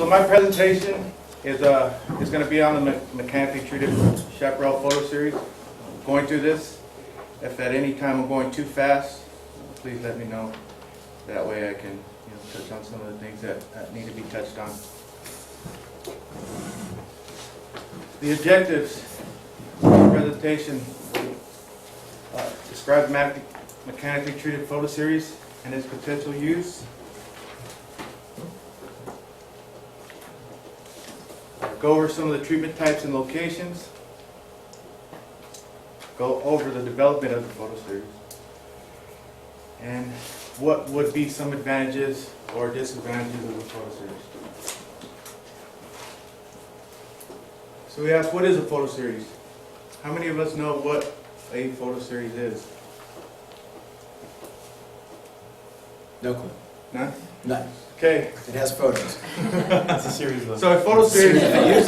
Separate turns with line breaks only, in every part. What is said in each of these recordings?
So my presentation is going to be on the mechanically treated chaparral photo series. Going through this, if at any time I'm going too fast, please let me know. That way I can touch on some of the things that need to be touched on. The objectives of the presentation describe the mechanically treated photo series and its potential use. Go over some of the treatment types and locations. Go over the development of the photo series. And what would be some advantages or disadvantages of the photo series. So we asked, what is a photo series? How many of us know what a photo series is?
No clue.
None?
None.
Okay.
It has photos. It's a series of.
So a photo series is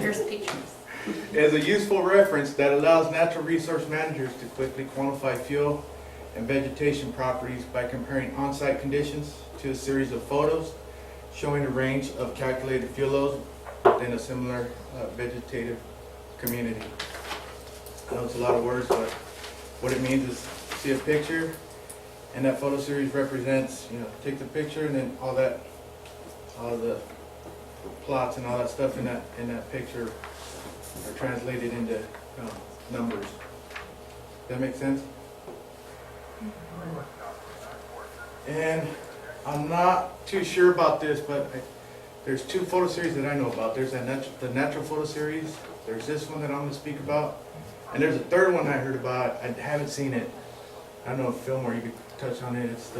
Here's pictures.
a useful reference that allows natural resource managers to quickly quantify fuel and vegetation properties by comparing on-site conditions to a series of photos showing a range of calculated fuel loads within a similar vegetative community. I know it's a lot of words, but what it means is see a picture, and that photo series represents, take the picture and then all the plots and all that stuff in that picture are translated into numbers. Does that make sense? And I'm not too sure about this, but there's two photo series that I know about. There's the natural photo series. There's this one that I'm going to speak about. And there's a third one I heard about. I haven't seen it. I don't know if Fillmore, you could touch on it. It's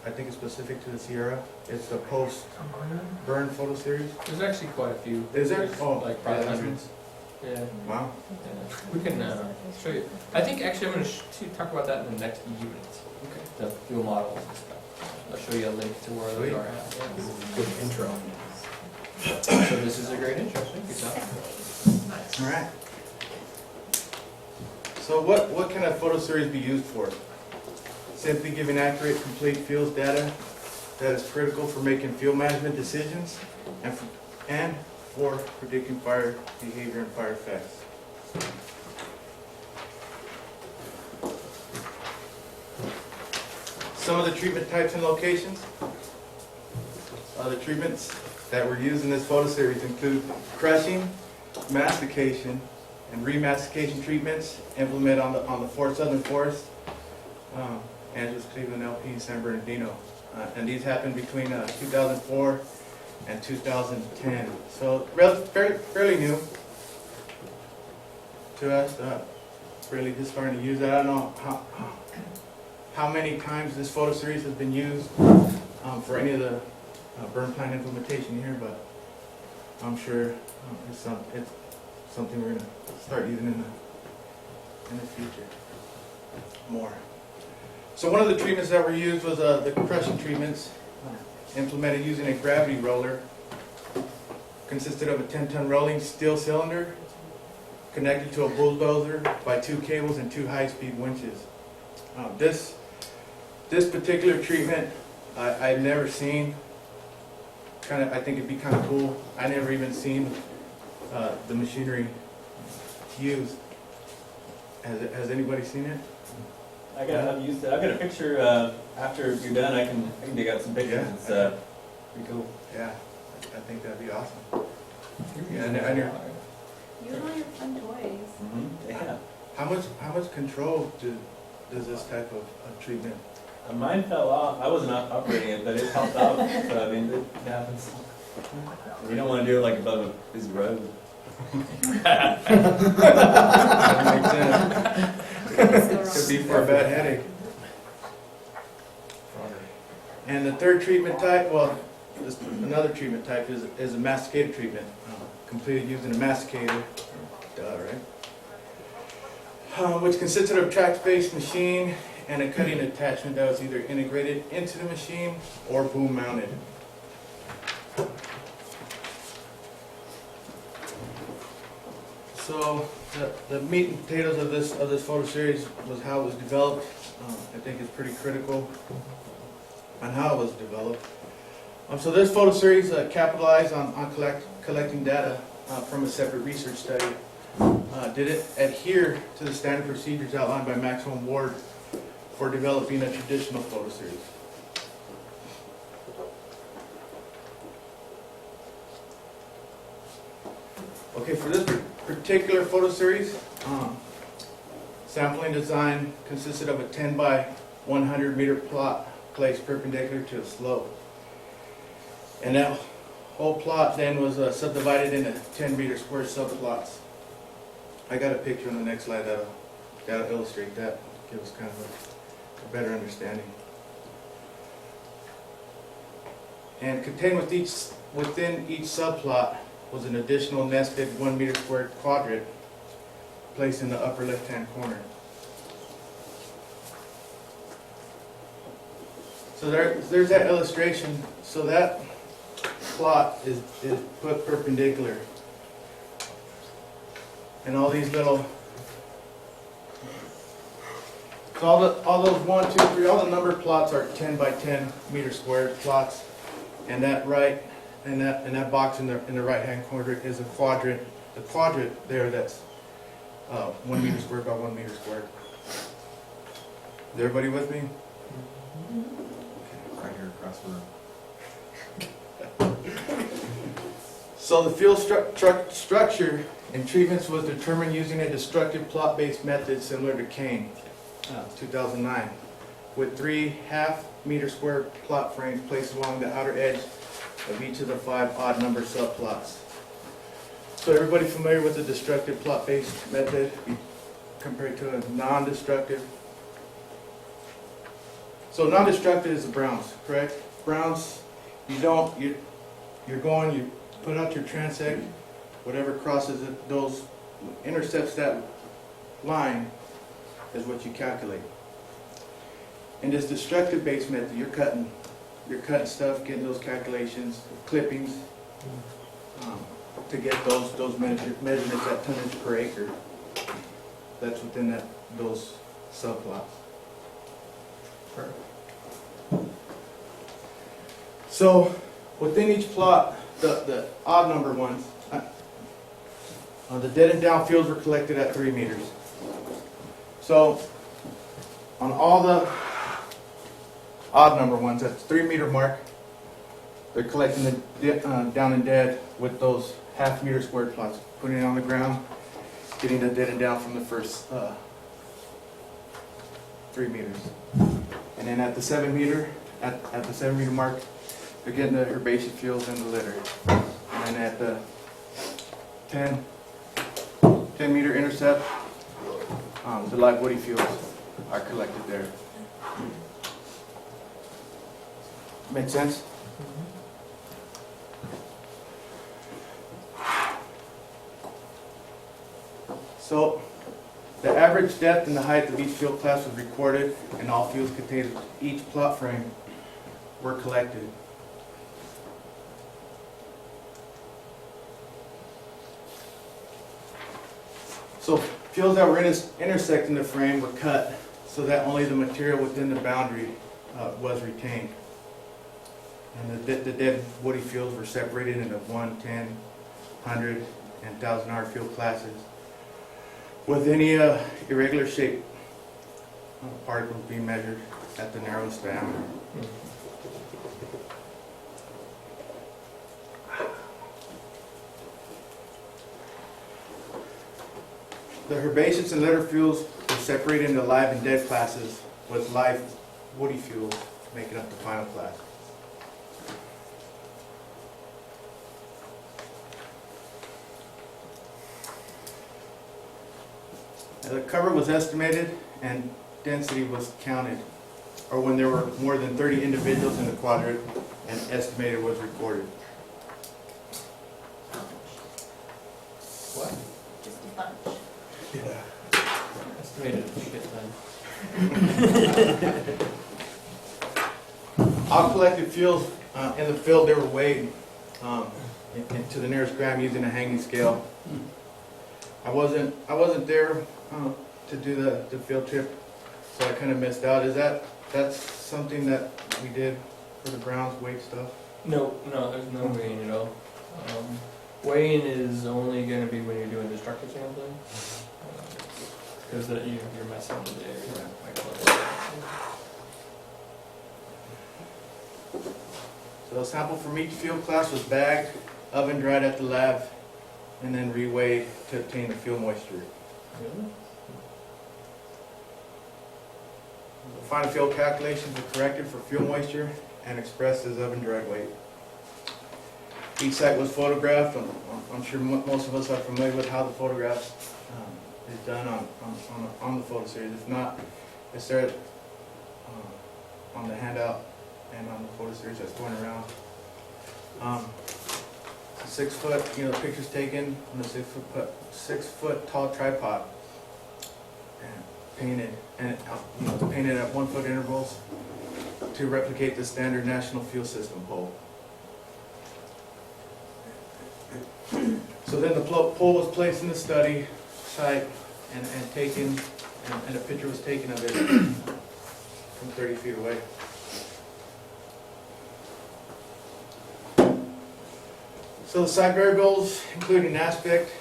I think it's specific to the Sierra. It's the post-burn photo series.
There's actually quite a few.
Is there?
There's
Oh,
like probably
yeah,
hundreds. Yeah.
Wow.
Yeah. We can show you. I think actually I'm going to talk about that in the next unit.
Okay.
The fuel models and stuff. I'll show you a link to where
Sweet.
those are at. Yeah.
Good intro.
So this is a great intro. Thank you, Tom. Nice.
All right. So what can a photo series be used for? Simply giving accurate, complete fuels data that is critical for making fuel management decisions and for predicting fire behavior and fire effects. Some of the treatment types and locations. The treatments that were used in this photo series include crushing, mastication, and remastication treatments implemented on the Fort Southern Forest, Angeles, Cleveland, LP, San Bernardino. And these happened between 2004 and 2010. So fairly new to us. Really just starting to use it. I don't know how many times this photo series has been used for any of the burn plan implementation here, but I'm sure it's something we're going to start using in the future more. So one of the treatments that were used was the crushing treatments implemented using a gravity roller. Consisted of a 10-ton rolling steel cylinder connected to a bulldozer by 2 cables and 2 high-speed winches. This particular treatment I've never seen. I think it'd be kind of cool. I never even seen the machinery used. Has anybody seen it?
I've used it. I've got a picture. After you're done, I can dig out some pictures.
Yeah.
It's pretty cool.
Yeah, I think that'd be awesome.
Yeah,
and you're-
You and all your fun toys.
Yeah.
How much control does this type of treatment?
Mine fell off. I wasn't operating it, but it helped out. So I mean, it happens. You don't want to do it like above a busy road.
That makes sense. Could be for a bad headache. And the third treatment type, another treatment type is a masticated treatment, completed using a masticator, which consisted of a track-based machine and a cutting attachment that was either integrated into the machine or boom mounted. So the meat and potatoes of this photo series was how it was developed. I think it's pretty critical on how it was developed. So this photo series capitalized on collecting data from a separate research study. Did it adhere to the standard procedures outlined by Maxwell Ward for developing a traditional photo series? Okay, for this particular photo series, sampling design consisted of a 10 by 100 meter plot placed perpendicular to a slope. And that whole plot then was subdivided into 10 meter square subplots. I got a picture on the next slide that'll illustrate that, give us kind of a better understanding. And contained within each subplot was an additional nested 1 meter squared quadrant placed in the upper left-hand corner. So there's that illustration. So that plot is put perpendicular. And all these little, so all those 1, 2, 3, all the number plots are 10 by 10 meter squared plots. And that that box in the right-hand corner is a quadrant. The quadrant there that's 1 meter squared by 1 meter squared. Is everybody with me?
Right here across the room.
So the field structure and treatments was determined using a destructive plot-based method similar to Kane, 2009, with 3 half-meter square plot frames placed along the outer edge of each of the 5 odd number subplots. So everybody familiar with the destructive plot-based method compared to a non-destructive? So non-destructive is the Browns, correct? Browns, you put out your transect, whatever crosses intercepts that line is what you calculate. In this destructive based method, you're cutting stuff, getting those calculations, clippings, to get those measurements at tonnage per acre. That's within those subplots. So within each plot, the odd number ones, the dead and down fields were collected at 3 meters. So on all the odd number ones at the 3 meter mark, they're collecting the down and dead with those half-meter squared plots, putting it on the ground, getting the dead and down from the first 3 meters. And then at the 7 meter mark, they're getting the herbaceous fields and the litter. And then at the 10 meter intercept, the live woody fields are collected there. Make sense? So, the average depth and the height of each field class was recorded, and all fields contained each plot frame were collected. So, fields that were intersecting the frame were cut so that only the material within the boundary was retained. And the dead woody fields were separated into 1, 10, 100, and 1,000 hour field classes, with any irregular shape particles being measured at the narrowest diameter. The herbaceous and litter fields were separated into live and dead classes, with live woody fields making up the final class. The cover was estimated and density was counted, or when there were more than 30 individuals in the quadrant, and estimated was recorded.
What?
Just a bunch.
Estimated shit ton.
All collected fields in the field, they were weighed to the nearest gram using a hanging scale. I wasn't there to do the field trip, so I kind of missed out. That's something that we did for the Browns weight stuff?
No, there's no weighing at all. Weighing is only gonna be when you're doing destructive sampling. Because you're messing with the area.
So a sample from each field class was bagged, oven dried at the lab, and then reweighed to obtain the fuel moisture. The final field calculations were corrected for fuel moisture and expressed as oven dried weight. Each site was photographed. I'm sure most of us are familiar with how the photograph is done on the photo series. If not, it's there on the handout and on the photo series that's going around. It's a 6 foot, the picture's taken on a 6 foot tall tripod and painted, and painted at 1 foot intervals to replicate the standard National Fuel System pole. So then the pole was placed in the study site and taken, and a picture was taken of it from 30 feet away. So the site variables, including aspect,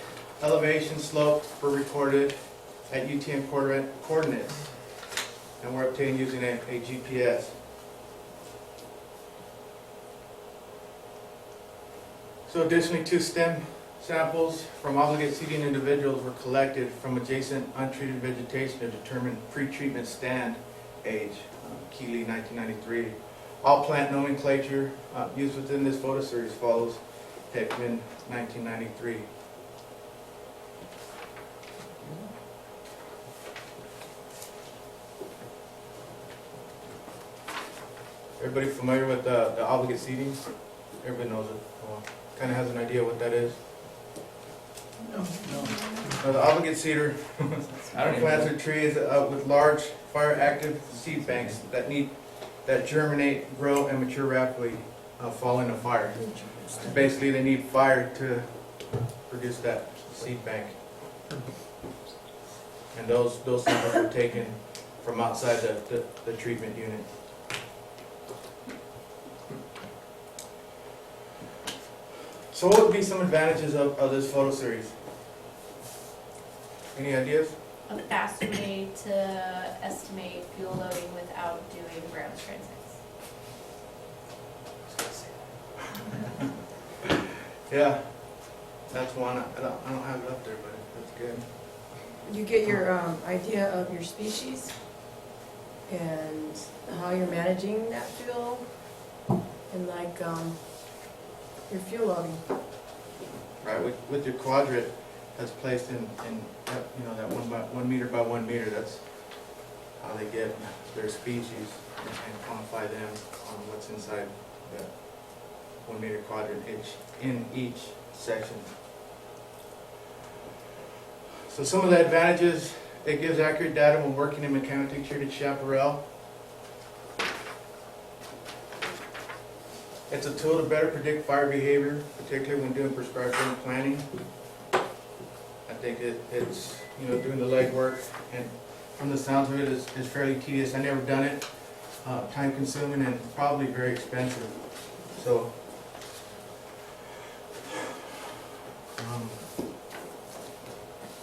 elevation, slope, were recorded at UTM coordinates and were obtained using a GPS. So additionally, 2 stem samples from obligate seeding individuals were collected from adjacent untreated vegetation to determine pre-treatment stand age, Keeley 1993. All plant nomenclature used within this photo series follows Heckman 1993. Everybody familiar with the obligate seeding? Everybody knows it. Kind of has an idea what that is.
No.
The obligate cedar
I don't even
plants
know.
or trees with large fire-active seed banks that germinate, grow, and mature rapidly following a fire. So basically, they need fire to produce that seed bank. And those samples were taken from outside the treatment unit. So what would be some advantages of this photo series? Any ideas?
A fast way to estimate fuel loading without doing grams transits.
Yeah, that's one. I don't have it up there, but that's good.
You get your idea of your species and how you're managing that fuel and like your fuel loading.
Right, with your quadrant that's placed in that 1 meter by 1 meter, that's how they get their species and quantify them on what's inside that 1 meter quadrant in each section. So some of the advantages: it gives accurate data when working in mechanically treated chaparral. It's a tool to better predict fire behavior, particularly when doing prescribed burn planning. I think it's doing the legwork, and from the sounds of it, is fairly tedious. I never done it. Time consuming and probably very expensive. So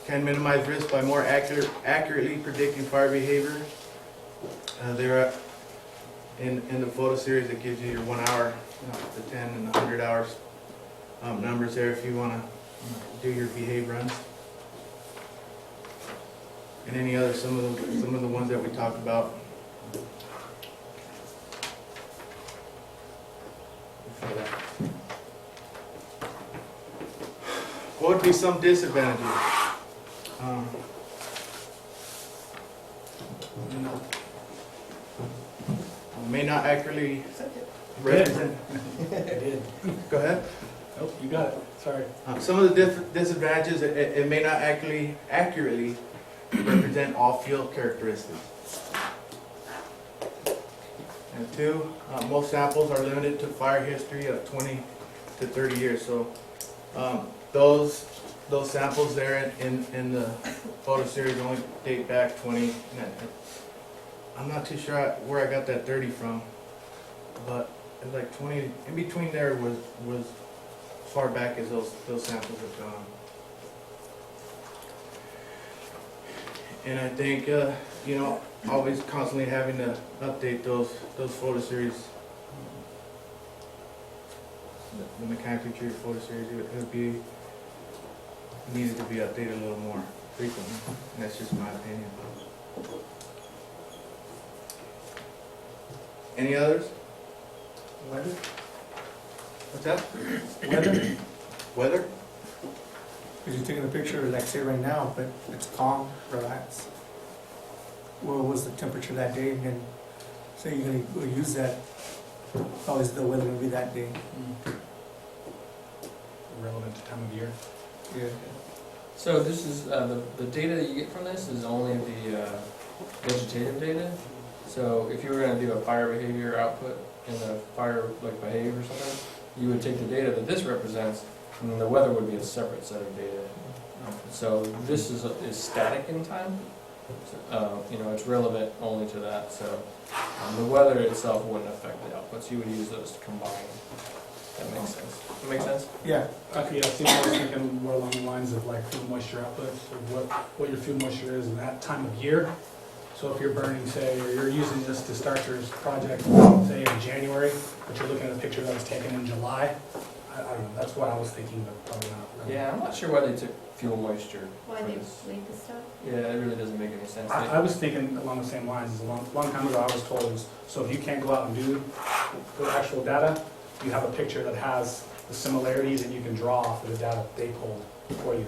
can minimize risk by more accurately predicting fire behavior. There in the photo series, it gives you your 1 hour, the 10 and the 100 hours numbers there if you want to do your behave runs. And any other, some of the ones that we talked about. What would be some disadvantages? May not accurately represent.
I did.
Go ahead.
Nope, you got it. Sorry.
Some of the disadvantages: it may not accurately represent all field characteristics. And 2, most samples are limited to fire history of 20 to 30 years. So those samples there in the photo series only date back 20. I'm not too sure where I got that 30 from, but it's like 20, in between there was as far back as those samples have gone. And I think, you know, always constantly having to update those photo series, the mechanically treated photo series, it would be, needed to be updated a little more frequently. And that's just my opinion. Any others?
Weather?
What's that?
Weather?
Weather?
Because you're taking a picture, like say right now, but it's calm, relaxed. What was the temperature that day? And then say you're gonna use that, how is the weather gonna be that day?
Relevant to time of year.
Yeah.
So this is, the data that you get from this is only the vegetative data. So if you were gonna do a fire behavior output in the fire like behavior or something, you would take the data that this represents, and then the weather would be a separate set of data. So this is static in time. You know, it's relevant only to that. So the weather itself wouldn't affect the outputs. You would use those to combine. That makes sense. That makes sense?
Yeah.
Okay, I think I was thinking more along the lines of like fuel moisture outputs, of what your fuel moisture is in that time of year. So if you're burning, say, or you're using this to start your project, say in January, but you're looking at a picture that was taken in July, I don't know, that's what I was thinking, but probably not.
Yeah, I'm not sure why they took fuel moisture.
Why
for
they
this.
leave this stuff?
Yeah, it really doesn't make any sense.
I was thinking along the same lines, as a long time ago, I was told, is, so if you can't go out and do the actual data, you have a picture that has the similarities and you can draw off of the data they pulled for you.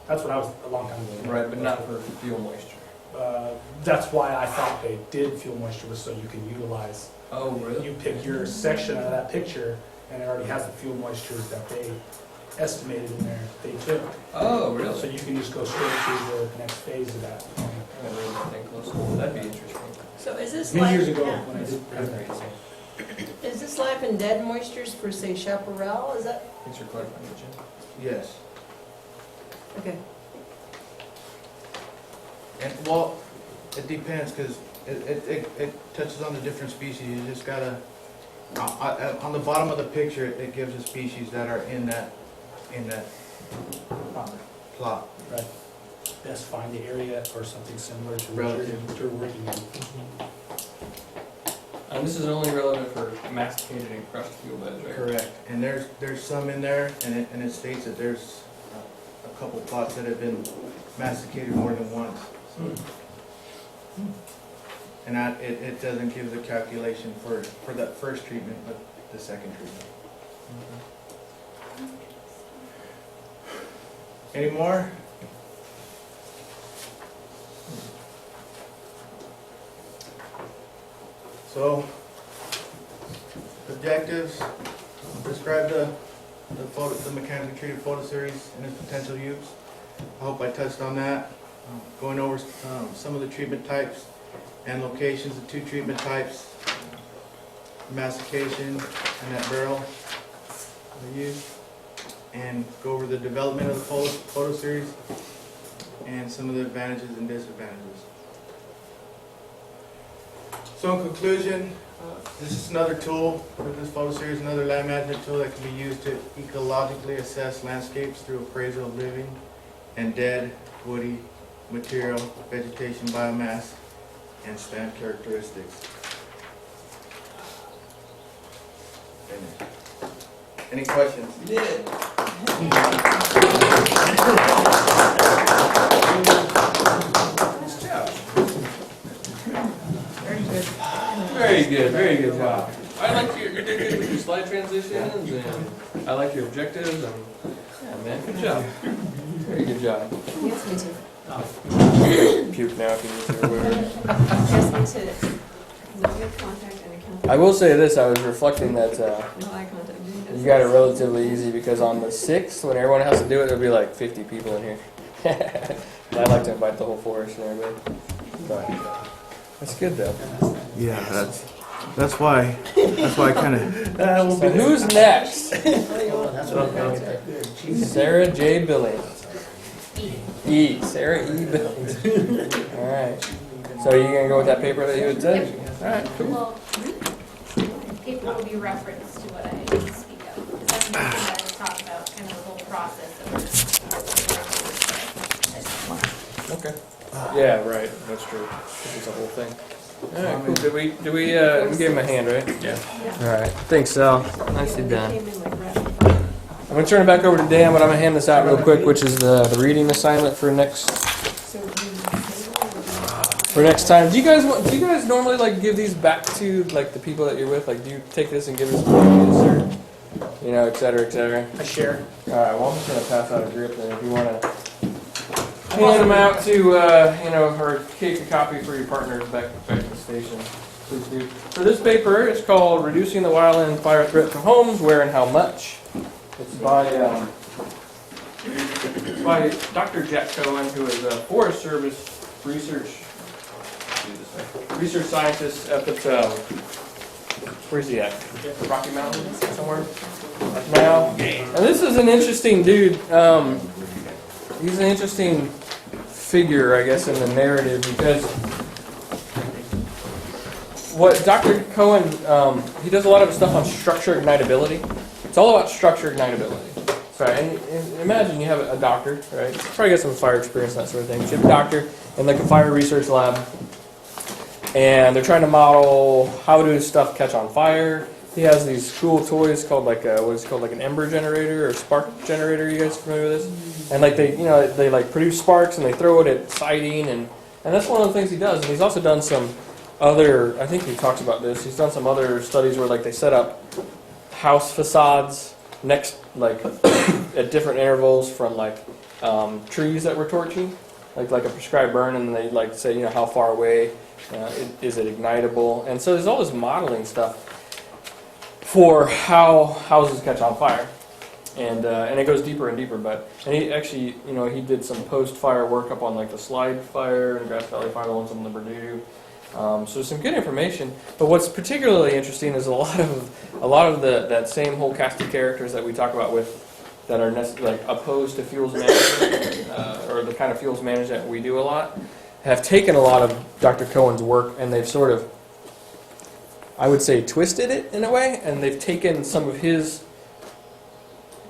That's what I was, a long time ago.
Right, but not for fuel moisture.
That's why I thought they did fuel moisture, was so you can utilize.
Oh, really?
You pick your section of that picture, and it already has the fuel moisture that they estimated in there, they took.
Oh,
So
really?
you can just go straight to the next phase of that.
I haven't read that thing closely. That'd be interesting.
So is this
Many years
life,
ago, when I did.
That's crazy.
is this life and dead moistures for, say, chaparral? Is that,
Thanks for clarifying, Jim.
Yes.
okay.
And, well, it depends, because it touches on the different species. You just gotta, on the bottom of the picture, it gives the species that are in that plot.
Right. Best find the area or something similar to
Relative.
what you're working in.
And this is only relevant for masticated and crushed fuel beds, right?
Correct. And there's some in there, and it states that there's a couple plots that have been masticated more than once. And it doesn't give the calculation for that first treatment, but the second treatment. Any more? So, objectives, describe the mechanically treated photo series and its potential use. I hope I touched on that. Going over some of the treatment types and locations of two treatment types, mastication and that barrel we use, and go over the development of the photo series and some of the advantages and disadvantages. So in conclusion, this is another tool for this photo series, another land management tool that can be used to ecologically assess landscapes through appraisal of living and dead, woody material, vegetation, biomass, and stand characteristics. Any questions?
You did. Nice job.
Very good.
Very good job. I like you did good with your slide transitions, and I like your objectives, and yeah, man, good job. Very good job.
Yes, me too.
Puke now if you need to, or whatever.
Just need to, no eye contact and account.
I will say this, I was reflecting that
No eye contact.
you got it relatively easy, because on the 6th, when everyone has to do it, there'll be like 50 people in here. I like to invite the whole forest and everybody. But that's good though.
Yeah, that's why I kind of.
So who's next?
That's what I'm going.
Sarah J. Billings. Sarah E. Billings. All right. So you gonna go with that paper that you had said? All right, cool.
Well, if paper will be referenced to what I speak of. Because that's something that I talk about, kind of the whole process of.
Okay. Yeah, right, that's true. This is the whole thing. Alright, cool. Did we gave him a hand, right? Yeah. Alright, thanks, Sal. Nicely done.
Came in like rapid fire.
I'm gonna turn it back over to Dan, but I'm gonna hand this out real quick, which is the reading assignment for next
So
time. Do you guys normally like give these back to like the people that you're with? Like, do you take this and give this to or et cetera, et cetera?
I share.
Alright, well, I'm just gonna pass out a grip then if you wanna hand them out to, or take a copy for your partners back to the station. Please do. So this paper is called Reducing the Wildland Fire Threat to Homes, Where and How Much. It's by Dr. Jack Cohen, who is a Forest Service research scientist up at, where's he at? Rocky Mountain somewhere? Now, and this is an interesting dude. He's an interesting figure, I guess, in the narrative because what Dr. Cohen, he does a lot of stuff on structure ignitability. It's all about structure ignitability. Sorry, and imagine you have a doctor, right? Probably got some fire experience and that sort of thing. You have a doctor in like a fire research lab, and they're trying to model how do stuff catch on fire. He has these cool toys called like what is called like an ember generator or spark generator. You guys familiar with this? And like they like produce sparks and they throw it at siding and that's one of the things he does. And he's also done some other. I think he talks about this. He's done some other studies where like they set up house facades next like at different intervals from like trees that were torching, like a prescribed burn, and they like say how far away is it ignitable. And so there's all this modeling stuff for how houses catch on fire, and it goes deeper and deeper. And he actually, he did some post-fire work up on like the Slide Fire and Grass Valley Fire, the ones in the Purdue. So some good information. But what's particularly interesting is a lot of that same whole cast of characters that we talk about that are like opposed to fuels management or the kind of fuels management we do a lot, have taken a lot of Dr. Cohen's work and they've sort of, I would say, twisted it in a way, and they've taken some of his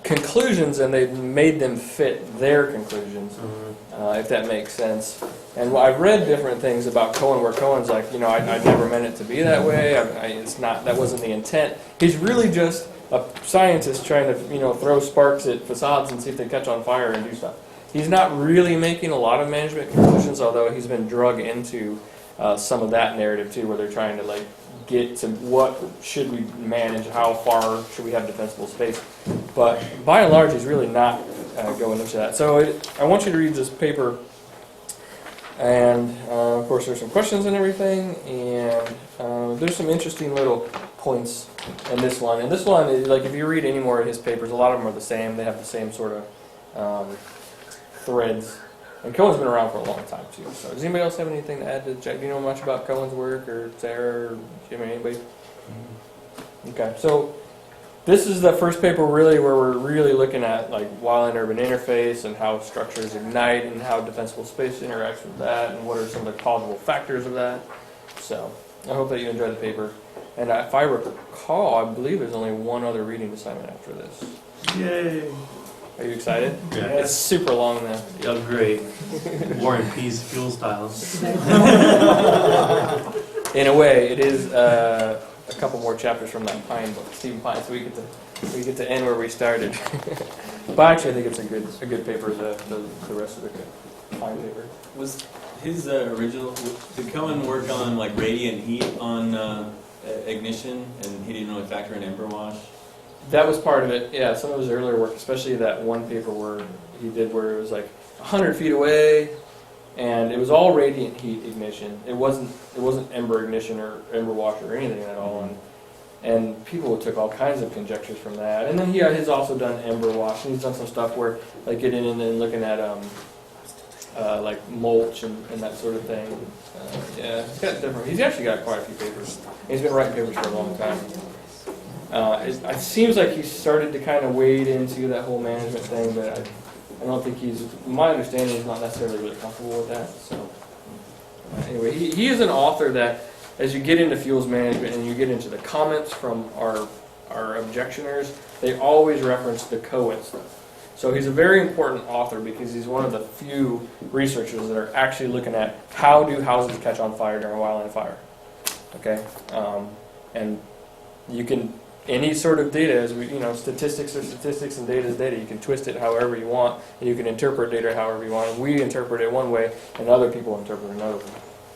conclusions and they've made them fit their conclusions, if that makes sense. And I've read different things about Cohen where Cohen's like, I never meant it to be that way. That wasn't the intent. He's really just a scientist trying to, throw sparks at facades and see if they catch on fire and do stuff. He's not really making a lot of management conclusions, although he's been drug into some of that narrative too, where they're trying to like get to what should we manage, how far should we have defensible space. But by and large, he's really not going into that. So I want you to read this paper, and of course there's some questions and everything, and there's some interesting little points in this one. And this one is like, if you read any more of his papers, a lot of them are the same. They have the same sort of threads. And Cohen's been around for a long time too. So does anybody else have anything to add to Jack? Do you know much about Cohen's work, or Sarah, or Jim, or anybody? Okay, so this is the first paper really where we're really looking at like wildland-urban interface and how structures ignite and how defensible space interacts with that and what are some of the causal factors of that. So I hope that you enjoy the paper. And if I recall, I believe there's only one other reading assignment after this.
Yay!
Are you excited?
Yeah.
It's super long though.
Yeah, great. War and Peace, fuel styles.
In a way, it is a couple more chapters from that Pine book, Stephen Pine. So we get to end where we started. But actually, I think it's a good paper. The rest of the Pine paper
Was his original? Did Cohen work on like radiant heat on ignition, and he didn't really factor in ember wash?
That was part of it. Yeah, some of his earlier work, especially that one paper where he did where it was like 100 feet away, and it was all radiant heat ignition. It wasn't ember ignition or ember wash or anything at all. And people took all kinds of conjectures from that. And then he's also done ember wash, and he's done some stuff where like getting in and looking at like mulch and that sort of thing. Yeah, he's actually got quite a few papers. He's been writing papers for a long time. It seems like he started to kind of wade into that whole management thing, but I don't think my understanding is not necessarily really comfortable with that. So anyway, he is an author that as you get into fuels management and you get into the comments from our objectioners, they always reference the COIN stuff. So he's a very important author because he's one of the few researchers that are actually looking at how do houses catch on fire during a wildland fire. Okay, and you can, any sort of data, as we, statistics are statistics and data is data. You can twist it however you want, and you can interpret data however you want. And we interpret it one way, and other people interpret it another way.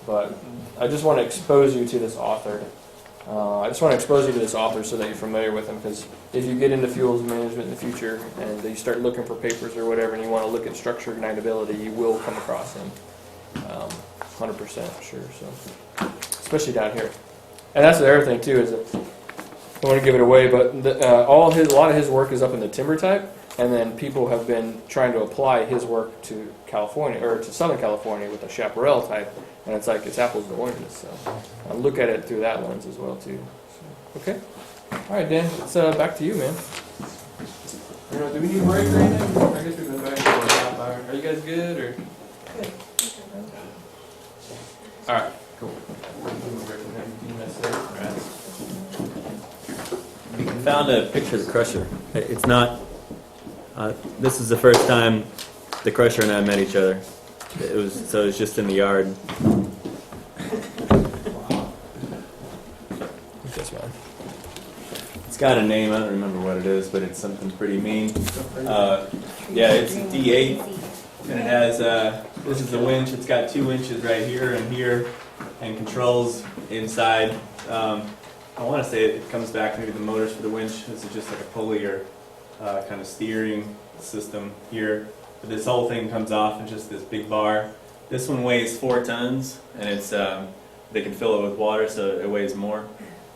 But I just want to expose you to this author. So that you're familiar with him, because if you get into fuels management in the future and you start looking for papers or whatever and you want to look at structure ignitability, you will come across him. 100% sure. So, especially down here. And that's the other thing too, is that I want to give it away, but a lot of his work is up in the timber type, and then people have been trying to apply his work to California, or to Southern California with the chaparral type, and it's like it's apples to oranges. So I look at it through that lens as well too. So, okay, all right, Dan, it's back to you, man. Do we need a break or anything? I guess we've been back for a half hour. Are you guys good or?
Good.
All right, cool.
We found a picture of the crusher. It's not. This is the first time the crusher and I met each other. It was just in the yard. It's got a name. I don't remember what it is, but it's something pretty mean. Yeah, it's D8, and it has. This is the winch. It's got 2 winches right here and here, and controls inside. I want to say it comes back maybe the motors for the winch. This is just like a pulley or kind of steering system here. But this whole thing comes off in just this big bar. This one weighs 4 tons, and it's they can fill it with water, so it weighs more.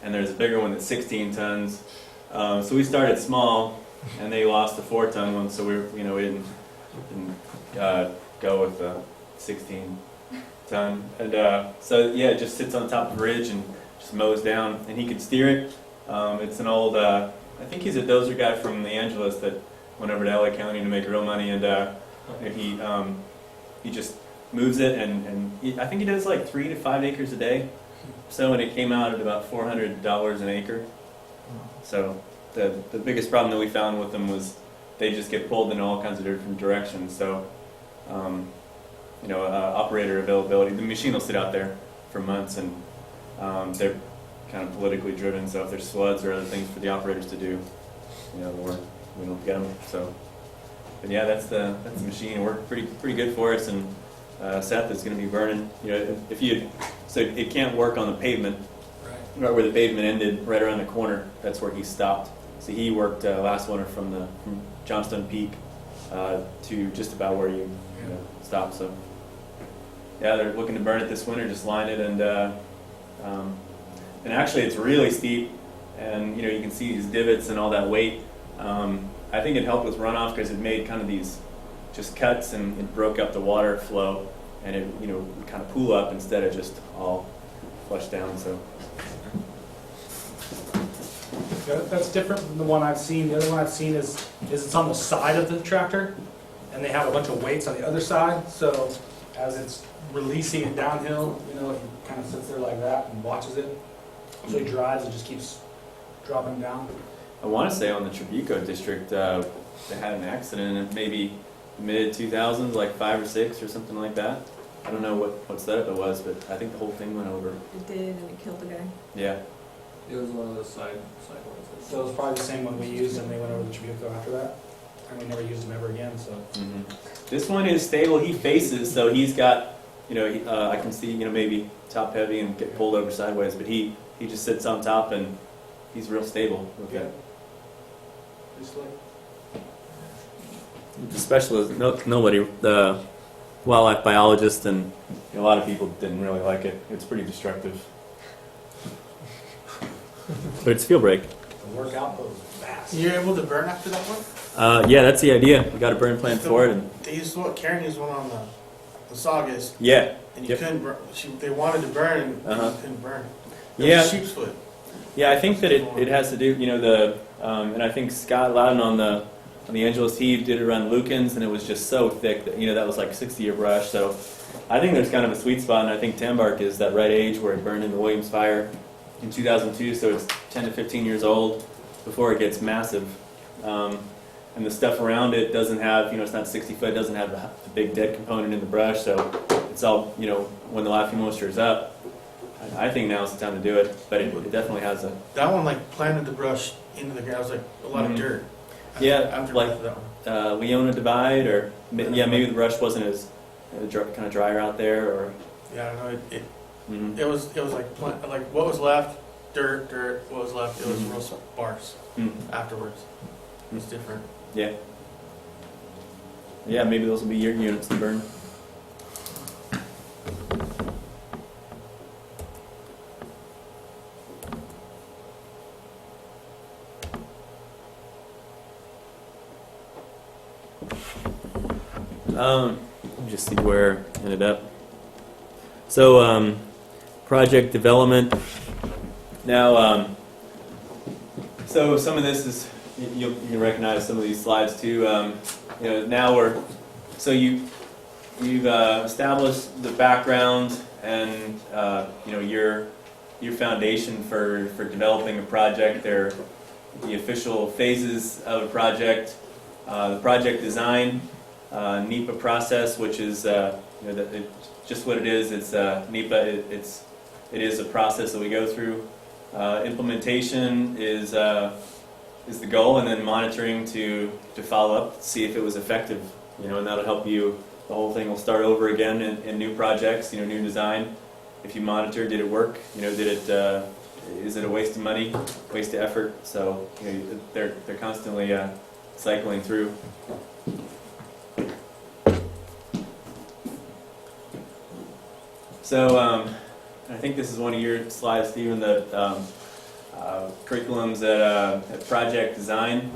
And there's a bigger one that's 16 tons. So we started small, and they lost the 4-ton one, so we didn't go with the 16-ton. And so yeah, it just sits on top of the ridge and just mows down, and he could steer it. It's an old, I think he's a dozer guy from the Angeles that went over to LA County to make real money, and he just moves it, and I think he does like 3 to 5 acres a day. So, and it came out at about $400 an acre. So the biggest problem that we found with them was they just get pulled in all kinds of different directions. So, operator availability. The machine will sit out there for months, and they're kind of politically driven. So if there's floods or other things for the operators to do, we don't get them. So, but yeah, that's the machine. It worked pretty good for us, and Seth is going to be burning. So it can't work on the pavement, right where the pavement ended, right around the corner. That's where he stopped. So he worked last winter from Johnstone Peak to just about where you stop. So yeah, they're looking to burn it this winter. Just line it, and actually it's really steep, and you can see these divots and all that weight. I think it helped with runoff because it made kind of these just cuts, and it broke up the water flow, and it kind of pool up instead of just all flush down. So
Yeah, that's different from the one I've seen. The other one I've seen is it's on the side of the tractor, and they have a bunch of weights on the other side. So as it's releasing it downhill, he kind of sits there like that and watches it. So he drives and just keeps dropping down.
I want to say on the Trabuco district, they had an accident in maybe mid-2000s, like 5 or 6 or something like that. I don't know what setup it was, but I think the whole thing went over.
It did, and it killed the guy.
Yeah.
It was one of those side ones.
So it was probably the same one we used, and they went over to Trabuco after that. And we never used them ever again. So
This one is stable. He faces, so he's got, I can see, maybe top heavy and get pulled over sideways, but he just sits on top, and he's real stable with that. The specialist, nobody, the wildlife biologist, and a lot of people didn't really like it. It's pretty destructive. But it's field break.
the work output was fast.
You're able to burn after that one?
Yeah, that's the idea. We got a burn plan for it. And
They used one, Karen used one on the Saugus,
yeah,
and you couldn't burn. They wanted to burn, and you couldn't burn. It was
yeah,
sheep's foot.
yeah. I think that it has to do, and I think Scott Loudon on the on the Angeles Heave, did it around Lukens, and it was just so thick that, that was like 60-year brush. So I think there's kind of a sweet spot, and I think Tambark is that right age where it burned in the Williams fire in 2002, so it's 10 to 15 years old before it gets massive. And the stuff around it doesn't have, it's not 60 foot, it doesn't have the big dead component in the brush, so it's all, when the live moisture is up, I think now's the time to do it, but it definitely has a...
That one like planted the brush into the ground. It was like a lot
Mhm.
of dirt.
Yeah,
After
like-
that one.
Leona Divide, or maybe the brush wasn't as kind of drier out there, or...
Yeah, I don't know.
Mhm.
It was like what was left, dirt. What was left, it was
Mhm.
real sparse
Mhm.
afterwards. It's different.
Yeah. Yeah, maybe those will be your units to burn. Let me just see where I ended up. So, project development. Now, so some of this is, you can recognize some of these slides too. Now you've established the background and your foundation for developing a project. There are the official phases of a project, the project design, Nepa process, which is just what it is. It's Nepa. It is a process that we go through. Implementation is the goal, and then monitoring to follow up, see if it was effective. And that'll help you. The whole thing will start over again in new projects. New design. If you monitor, did it work? Is it a waste of money, waste of effort? So they're constantly cycling through. So I think this is one of your slides, Stephen. The curriculums at project design,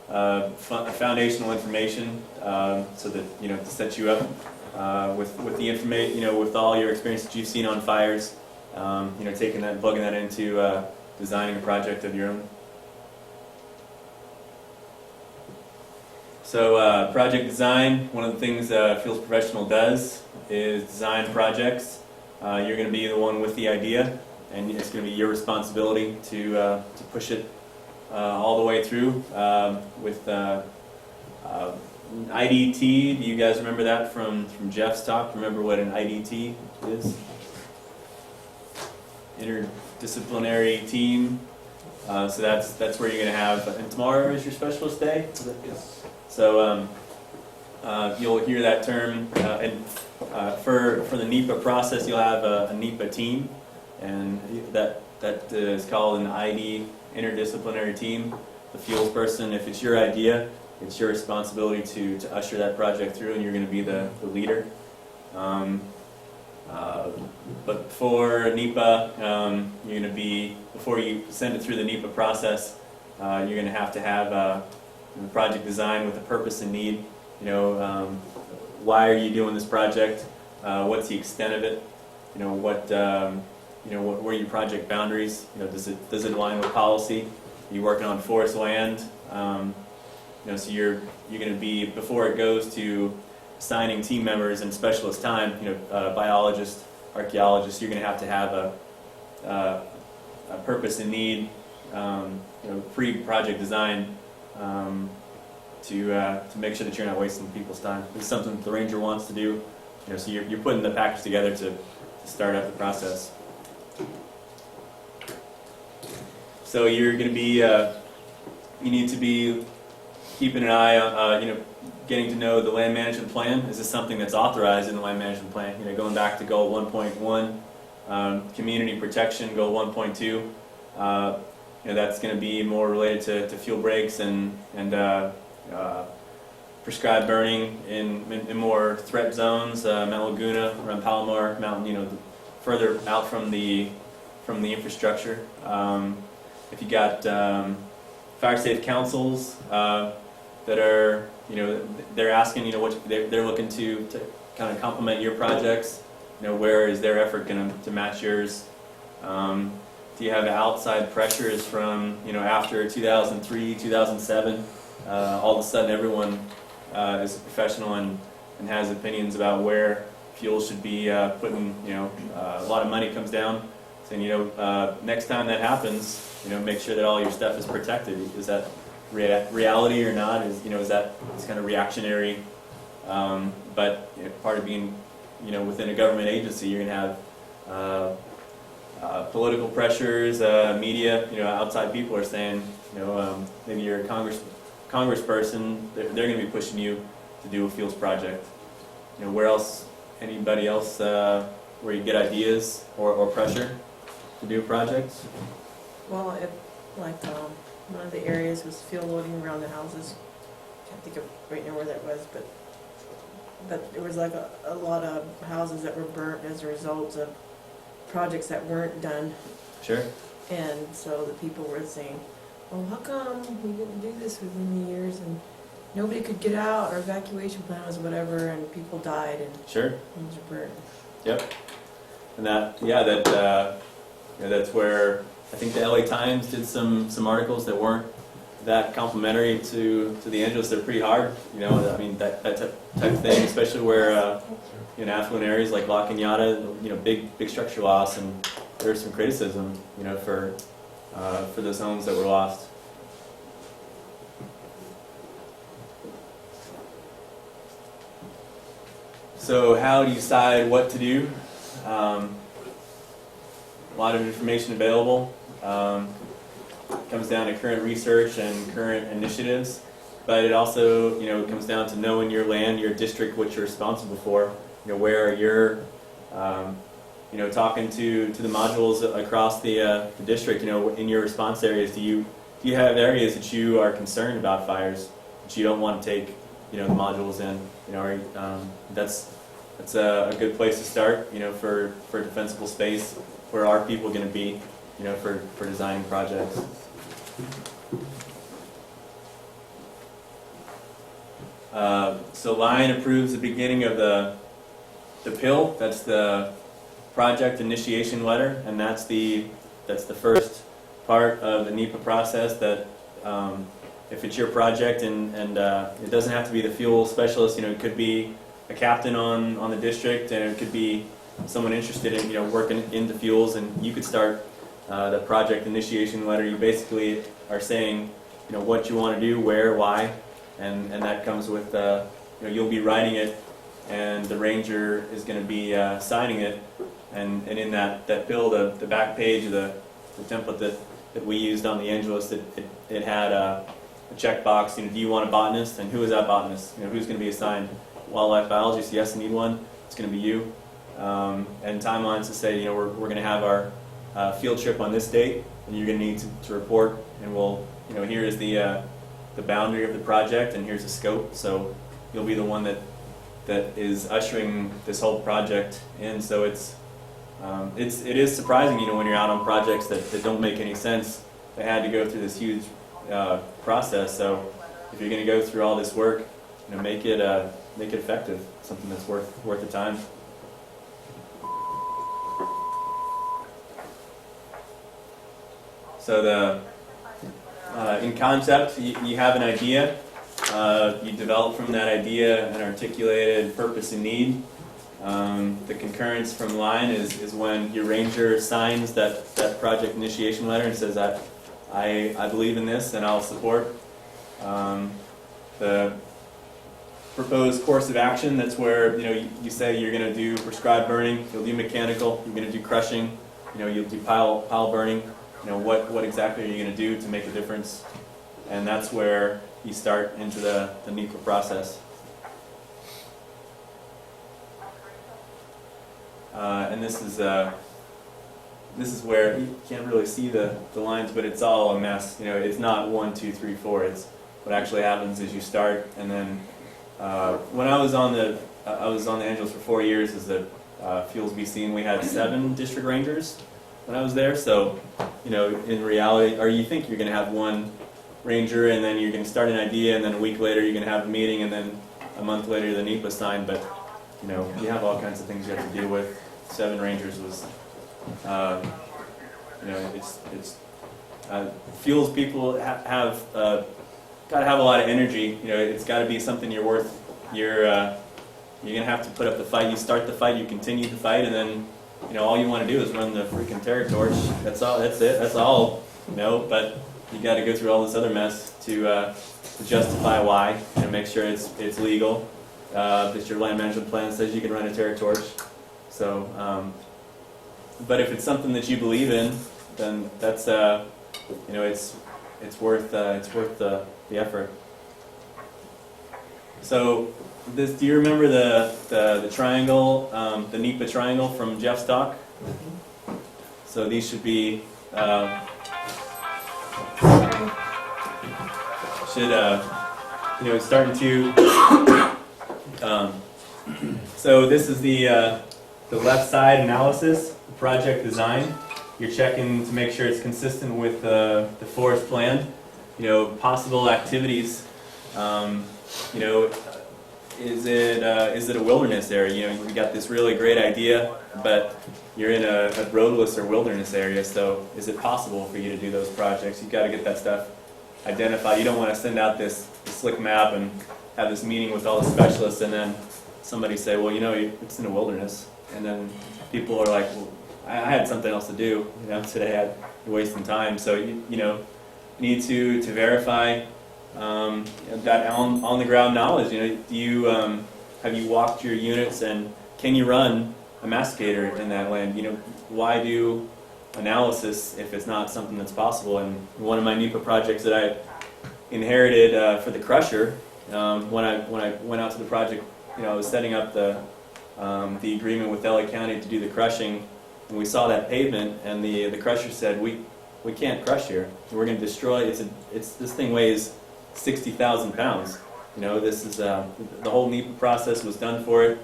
foundational information, so that to set you up with the information, with all your experience that you've seen on fires, taking that and plugging that into designing a project of your own. So project design, one of the things Fields Professional does is design projects. You're going to be the one with the idea, and it's going to be your responsibility to push it all the way through with IDT. Do you guys remember that from Jeff's talk? Remember what an IDT is? Interdisciplinary team. So that's where you're going to have. And tomorrow is your specialist day.
Yes.
So you'll hear that term, and for the Nepa process, you'll have a Nepa team, and that is called an ID, interdisciplinary team. The fuels person, if it's your idea, it's your responsibility to usher that project through, and you're going to be the leader. But for Nepa, you're going to be, before you send it through the Nepa process, you're going to have the project design with a purpose and need. Why are you doing this project? What's the extent of it? What are your project boundaries? Does it align with policy? Are you working on forest land? So you're going to be, before it goes to assigning team members and specialist time, biologists, archaeologists, you're going to have a purpose and need, pre-project design, to make sure that you're not wasting people's time. This is something that the ranger wants to do. So you're putting the package together to start up the process. So you're going to be, you need to be keeping an eye on, getting to know the land management plan. Is this something that's authorized in the land management plan? Going back to goal 1.1, community protection, goal 1.2. That's going to be more related to fuel breaks and prescribed burning in more threat zones, Mount Laguna, around Palomar Mountain, further out from the infrastructure. If you got fire safe councils that are, they're asking, what they're looking to kind of complement your projects. Where is their effort going to match yours? Do you have outside pressures from, after 2003, 2007? all of a sudden everyone is a professional and has opinions about where fuel should be put in, a lot of money comes down, saying, next time that happens, make sure that all your stuff is protected. Is that reality or not? Is that it's kind of reactionary? But part of being, within a government agency, you're going to have political pressures, media, outside people are saying, maybe you're a congressperson, they're going to be pushing you to do a fuels project. Where else, anybody else, where you get ideas or pressure to do projects?
Well, one of the areas was fuel loading around the houses. Can't think of right now where that was, but there was like a lot of houses that were burnt as a result of projects that weren't done.
Sure.
And so the people were saying, well, how come we didn't do this within the years, and nobody could get out, or evacuation plan was whatever, and people died and
Sure.
homes were burnt.
Yep. And that's where I think the LA Times did some articles that weren't that complimentary to the Angeles. They're pretty hard, that type of thing, especially where in affluent areas like La Cañada, big structure loss, and there's some criticism, for those homes that were lost. So how do you decide what to do? A lot of information available. Comes down to current research and current initiatives, but it also, comes down to knowing your land, your district, what you're responsible for. Where you're, talking to the modules across the district. In your response areas, do you have areas that you are concerned about fires that you don't want to take, the modules in? That's a good place to start. For defensible space. Where are people going to be? For designing projects. So line approves the beginning of the PIL. That's the project initiation letter, and that's the first part of the Nepa process. That if it's your project and it doesn't have to be the fuel specialist. It could be a captain on the district, and it could be someone interested in working into fuels, and you could start the project initiation letter. You basically are saying what you want to do, where, why, and that comes with you'll be writing it, and the ranger is going to be signing it, and in that bill, the back page of the template that we used on the Angeles, it had a checkbox. Do you want a botanist, and who is that botanist? Who's going to be assigned? Wildlife biologist, yes, I need one. It's going to be you. And timelines to say, we're going to have our field trip on this date, and you're going to need to report, and we'll, here is the boundary of the project, and here's the scope. So you'll be the one that is ushering this whole project in. So it is surprising, when you're out on projects that don't make any sense. They had to go through this huge process. So if you're going to go through all this work, make it effective, something that's worth the time. So in concept, you have an idea. You develop from that idea an articulated purpose and need. The concurrence from line is when your ranger signs that project initiation letter and says that I believe in this and I'll support. The proposed course of action, that's where you say you're going to do prescribed burning, you'll do mechanical, you're going to do crushing, you'll do pile burning. What exactly are you going to do to make a difference? And that's where you start into the Nepa process. And this is where you can't really see the lines, but it's all a mess. It's not 1, 2, 3, 4. It's what actually happens is you start, and then when I was on the Angeles for 4 years as the Fuels BC, and we had 7 district rangers when I was there. So, in reality, or you think you're going to have one ranger, and then you're going to start an idea, and then a week later you're going to have a meeting, and then a month later the NEPA signed. But you have all kinds of things you have to deal with. 7 rangers was, it's fuels people have got to have a lot of energy. You know, it's got to be something you're worth. You're gonna have to put up the fight. You start the fight, you continue the fight, and then you know all you want to do is run the freaking terror torch. That's all. That's it. That's all. You know, but you got to go through all this other mess to justify why and make sure it's legal. That your land management plan says you can run a terror torch. So, but if it's something that you believe in, then that's you know it's worth the effort. So, do you remember the triangle, the Nepa triangle from Jeff's talk? So these should be you know, it's starting to. So this is the left side analysis, the project design. You're checking to make sure it's consistent with the forest plan. You know, possible activities. You know, is it a wilderness area? You know, you got this really great idea, but you're in a roadless or wilderness area. So, is it possible for you to do those projects? You've got to get that stuff identified. You don't want to send out this slick map and have this meeting with all the specialists, and then somebody say, "Well, you know, it's in a wilderness," and then people are like, "Well, I had something else to do. You know, today I'm wasting time." So, you know, you need to verify. That on the ground knowledge. You know, do you have you walked your units, and can you run a masticator in that land? You know, why do analysis if it's not something that's possible? And one of my Nepa projects that I inherited for the crusher, when I went out to the project, you know, I was setting up the agreement with LA County to do the crushing, and we saw that pavement, and the crusher said, we can't crush here. We're going to destroy it. This thing weighs 60,000 pounds. You know, this is the whole Nepa process was done for it.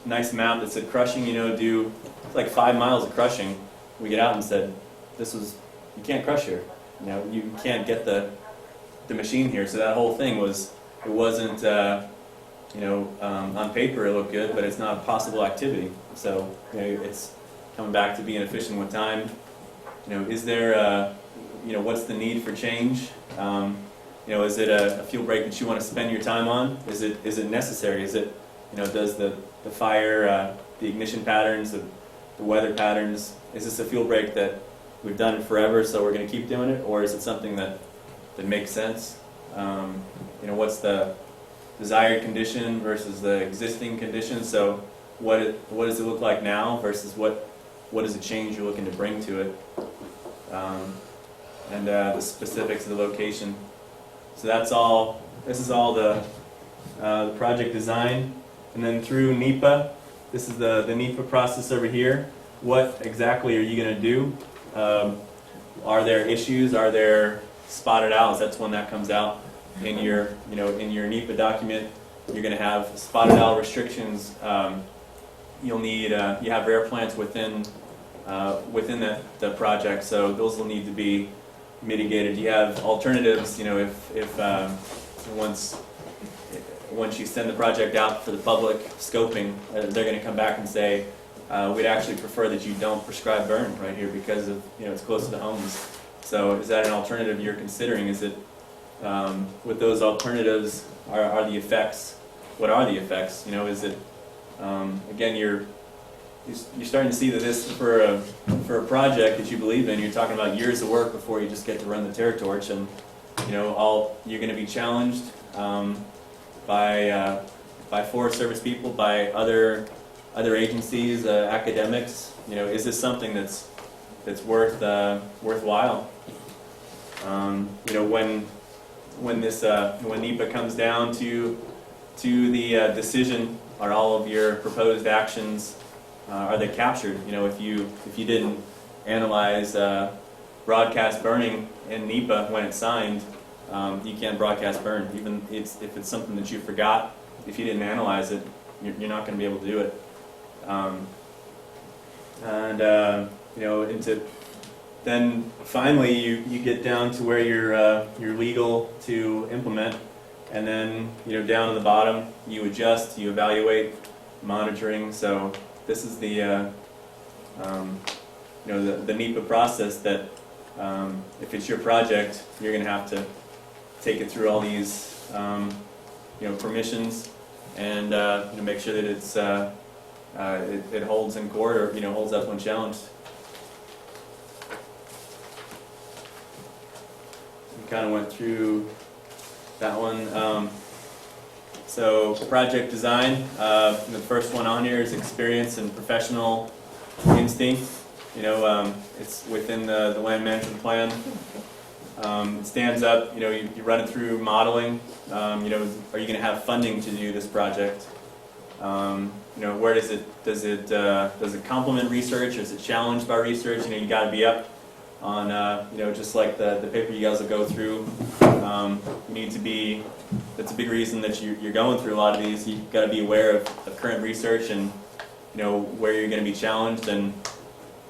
Nice map that said crushing. You know, do it's like 5 miles of crushing. We get out and said, you can't crush here. You know, you can't get the machine here. So that whole thing wasn't you know, on paper it looked good, but it's not a possible activity. So you know, it's coming back to being efficient with time. You know, is there you know, what's the need for change? You know, is it a fuel break that you want to spend your time on? Is it necessary? Is it, you know, does the fire, the ignition patterns, the weather patterns, is this a fuel break that we've done it forever, so we're going to keep doing it, or is it something that makes sense? You know, what's the desired condition versus the existing condition? So, what does it look like now versus what is the change you're looking to bring to it? And the specifics of the location. So that's all. This is all the project design, and then through NEPA. This is the NEPA process over here. What exactly are you going to do? Are there issues? Are there spotted owls? That's when that comes out in your NEPA document. You're going to have spotted owl restrictions. You'll need you have rare plants within the project, so those will need to be mitigated. You have alternatives. You know, if once you send the project out for the public scoping, they're going to come back and say, we'd actually prefer that you don't prescribe burn right here because of, you know, it's close to homes. So is that an alternative you're considering? Is it with those alternatives? Are the effects? What are the effects? You know, is it again you're starting to see that this for a project that you believe in, you're talking about years of work before you just get to run the terror torch, and you know you're going to be challenged by Forest Service people, by other agencies, academics. You know, is this something that's worthwhile? You know, when NEPA comes down to the decision, are all of your proposed actions are they captured? You know, if you didn't analyze broadcast burning in NEPA when it's signed, you can't broadcast burn. Even if it's something that you forgot, if you didn't analyze it, you're not going to be able to do it. You know, then finally you get down to where you're legal to implement, and then you know down to the bottom you adjust, you evaluate, monitoring. So this is the you know the NEPA process that if it's your project, you're going to have to take it through all these, permissions, and make sure that it's it holds in court, or holds up when challenged. We kind of went through that one. So project design, the first one on here is experience and professional instinct. It's within the land management plan. It stands up, you run it through modeling. Are you going to have funding to do this project? Where does it complement research, or is it challenged by research? You got to be up on, just like the paper you guys will go through. You need to be, that's a big reason that you're going through a lot of these. You've got to be aware of current research and, where you're going to be challenged, and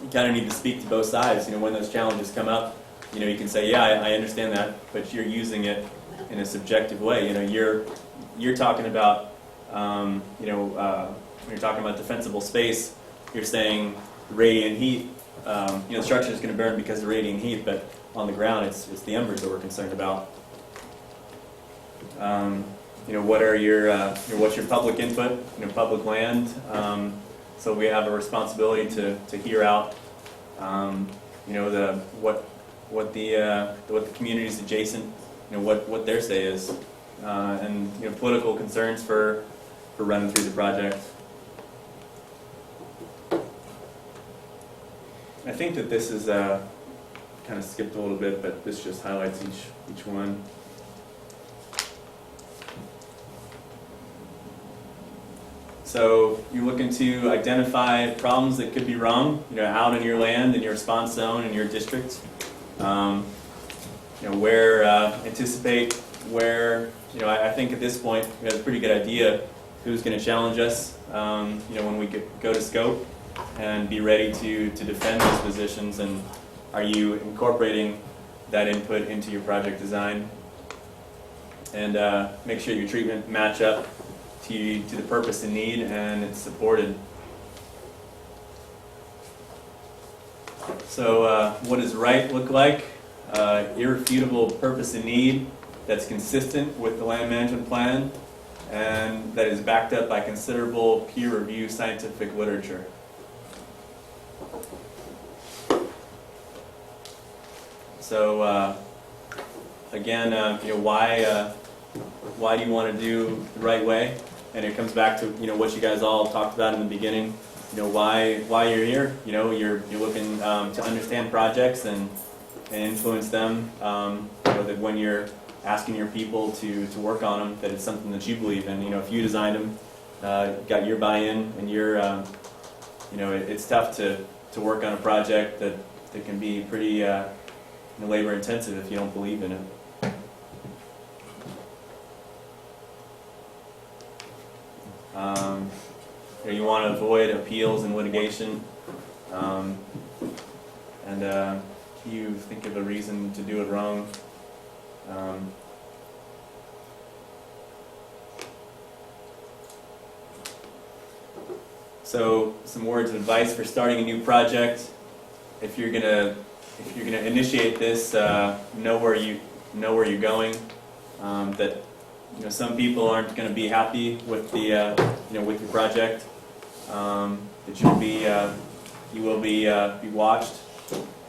you kind of need to speak to both sides. When those challenges come up, you can say, yeah, I understand that, but you're using it in a subjective way. You're talking about, when you're talking about defensible space, you're saying radiant heat. The structure is going to burn because of radiant heat, but on the ground, it's the embers that we're concerned about. What are what's your public input? Public land. So we have a responsibility to hear out. What the communities adjacent, what their say is, and political concerns for running through the project. I think that this is kind of skipped a little bit, but this just highlights each one. So you're looking to identify problems that could be wrong, out in your land, in your response zone, in your district. Where anticipate where. I think at this point we have a pretty good idea who's going to challenge us. When we go to scope, and be ready to defend those positions. And are you incorporating that input into your project design? And make sure your treatment match up to the purpose and need, and it's supported. So what does right look like? Irrefutable purpose and need that's consistent with the land management plan, and that is backed up by considerable peer-reviewed scientific literature. So again, why do you want to do the right way? And it comes back to what you guys all talked about in the beginning. Why you're here. You're looking to understand projects and influence them. That when you're asking your people to work on them, that it's something that you believe in. If you designed them, got your buy-in, and you're, it's tough to work on a project that can be pretty labor intensive if you don't believe in it. You want to avoid appeals and litigation, and you think of a reason to do it wrong. So some words of advice for starting a new project. If you're gonna initiate this, know where you're going. That some people aren't going to be happy with the with your project. That you will be watched,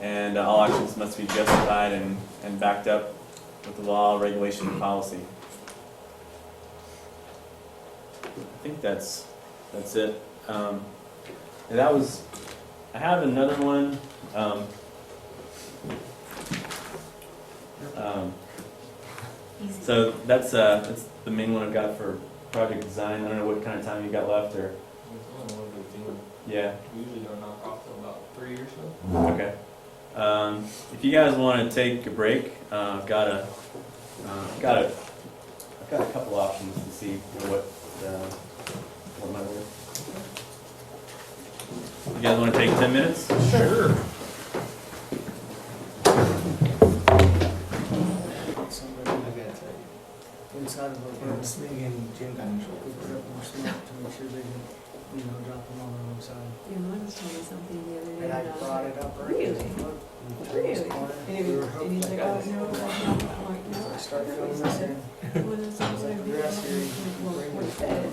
and all actions must be justified and backed up with the law, regulation, and policy. I think that's it. And I have another one.
Easy.
So that's the main one I've got for project design. I don't know what kind of time you got left, or yeah.
We usually don't knock off till about 3 or so.
Okay. If you guys want to take a break, I've got a couple options to see what might work. You guys want to take 10 minutes?
Sure.
Somebody, I gotta tell you, inside of our purpose thing and Jim got in trouble, we put up more smoke to make sure they didn't, drop them on the wrong side.
Your mom was telling me something the other day.
And I
about-
brought it up right
Really?
this look.
Really? And he's like, oh, no, that's not, I'm like, no.
start filming this here.
What is it?
Grass here.
What's that?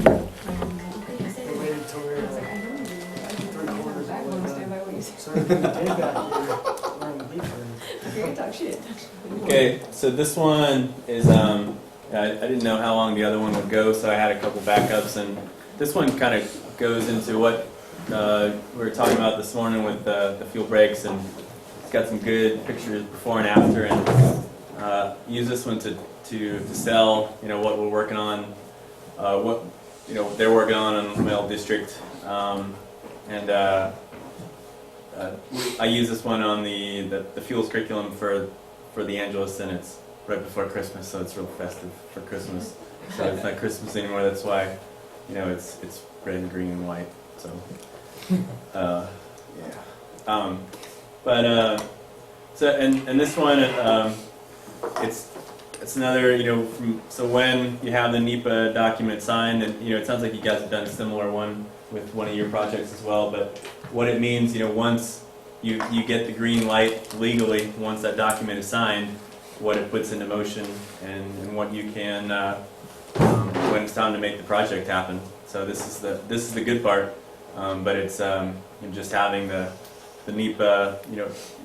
And wait until we're,
I was like, I don't even know. I don't have a backbone to stand by what you said.
so we're gonna dig back here, around the beach area.
Okay, talk shit.
Okay, so this one is, I didn't know how long the other one would go, so I had a couple backups, and this one kind of goes into what we were talking about this morning with the fuel breaks, and it's got some good pictures before and after, and use this one to sell, what we're working on, what, they're working on Mill District, and I use this one on the fuels curriculum for the Angelus, and it's right before Christmas, so it's real festive for Christmas. So it's not Christmas anymore. That's why, it's red and green and white. So, yeah. So and this one, it's another, so when you have the NEPA document signed, and it sounds like you guys have done a similar one with one of your projects as well. But what it means, once you get the green light legally, once that document is signed, what it puts into motion and what you can when it's time to make the project happen. So this is the good part, but it's just having the NEPA,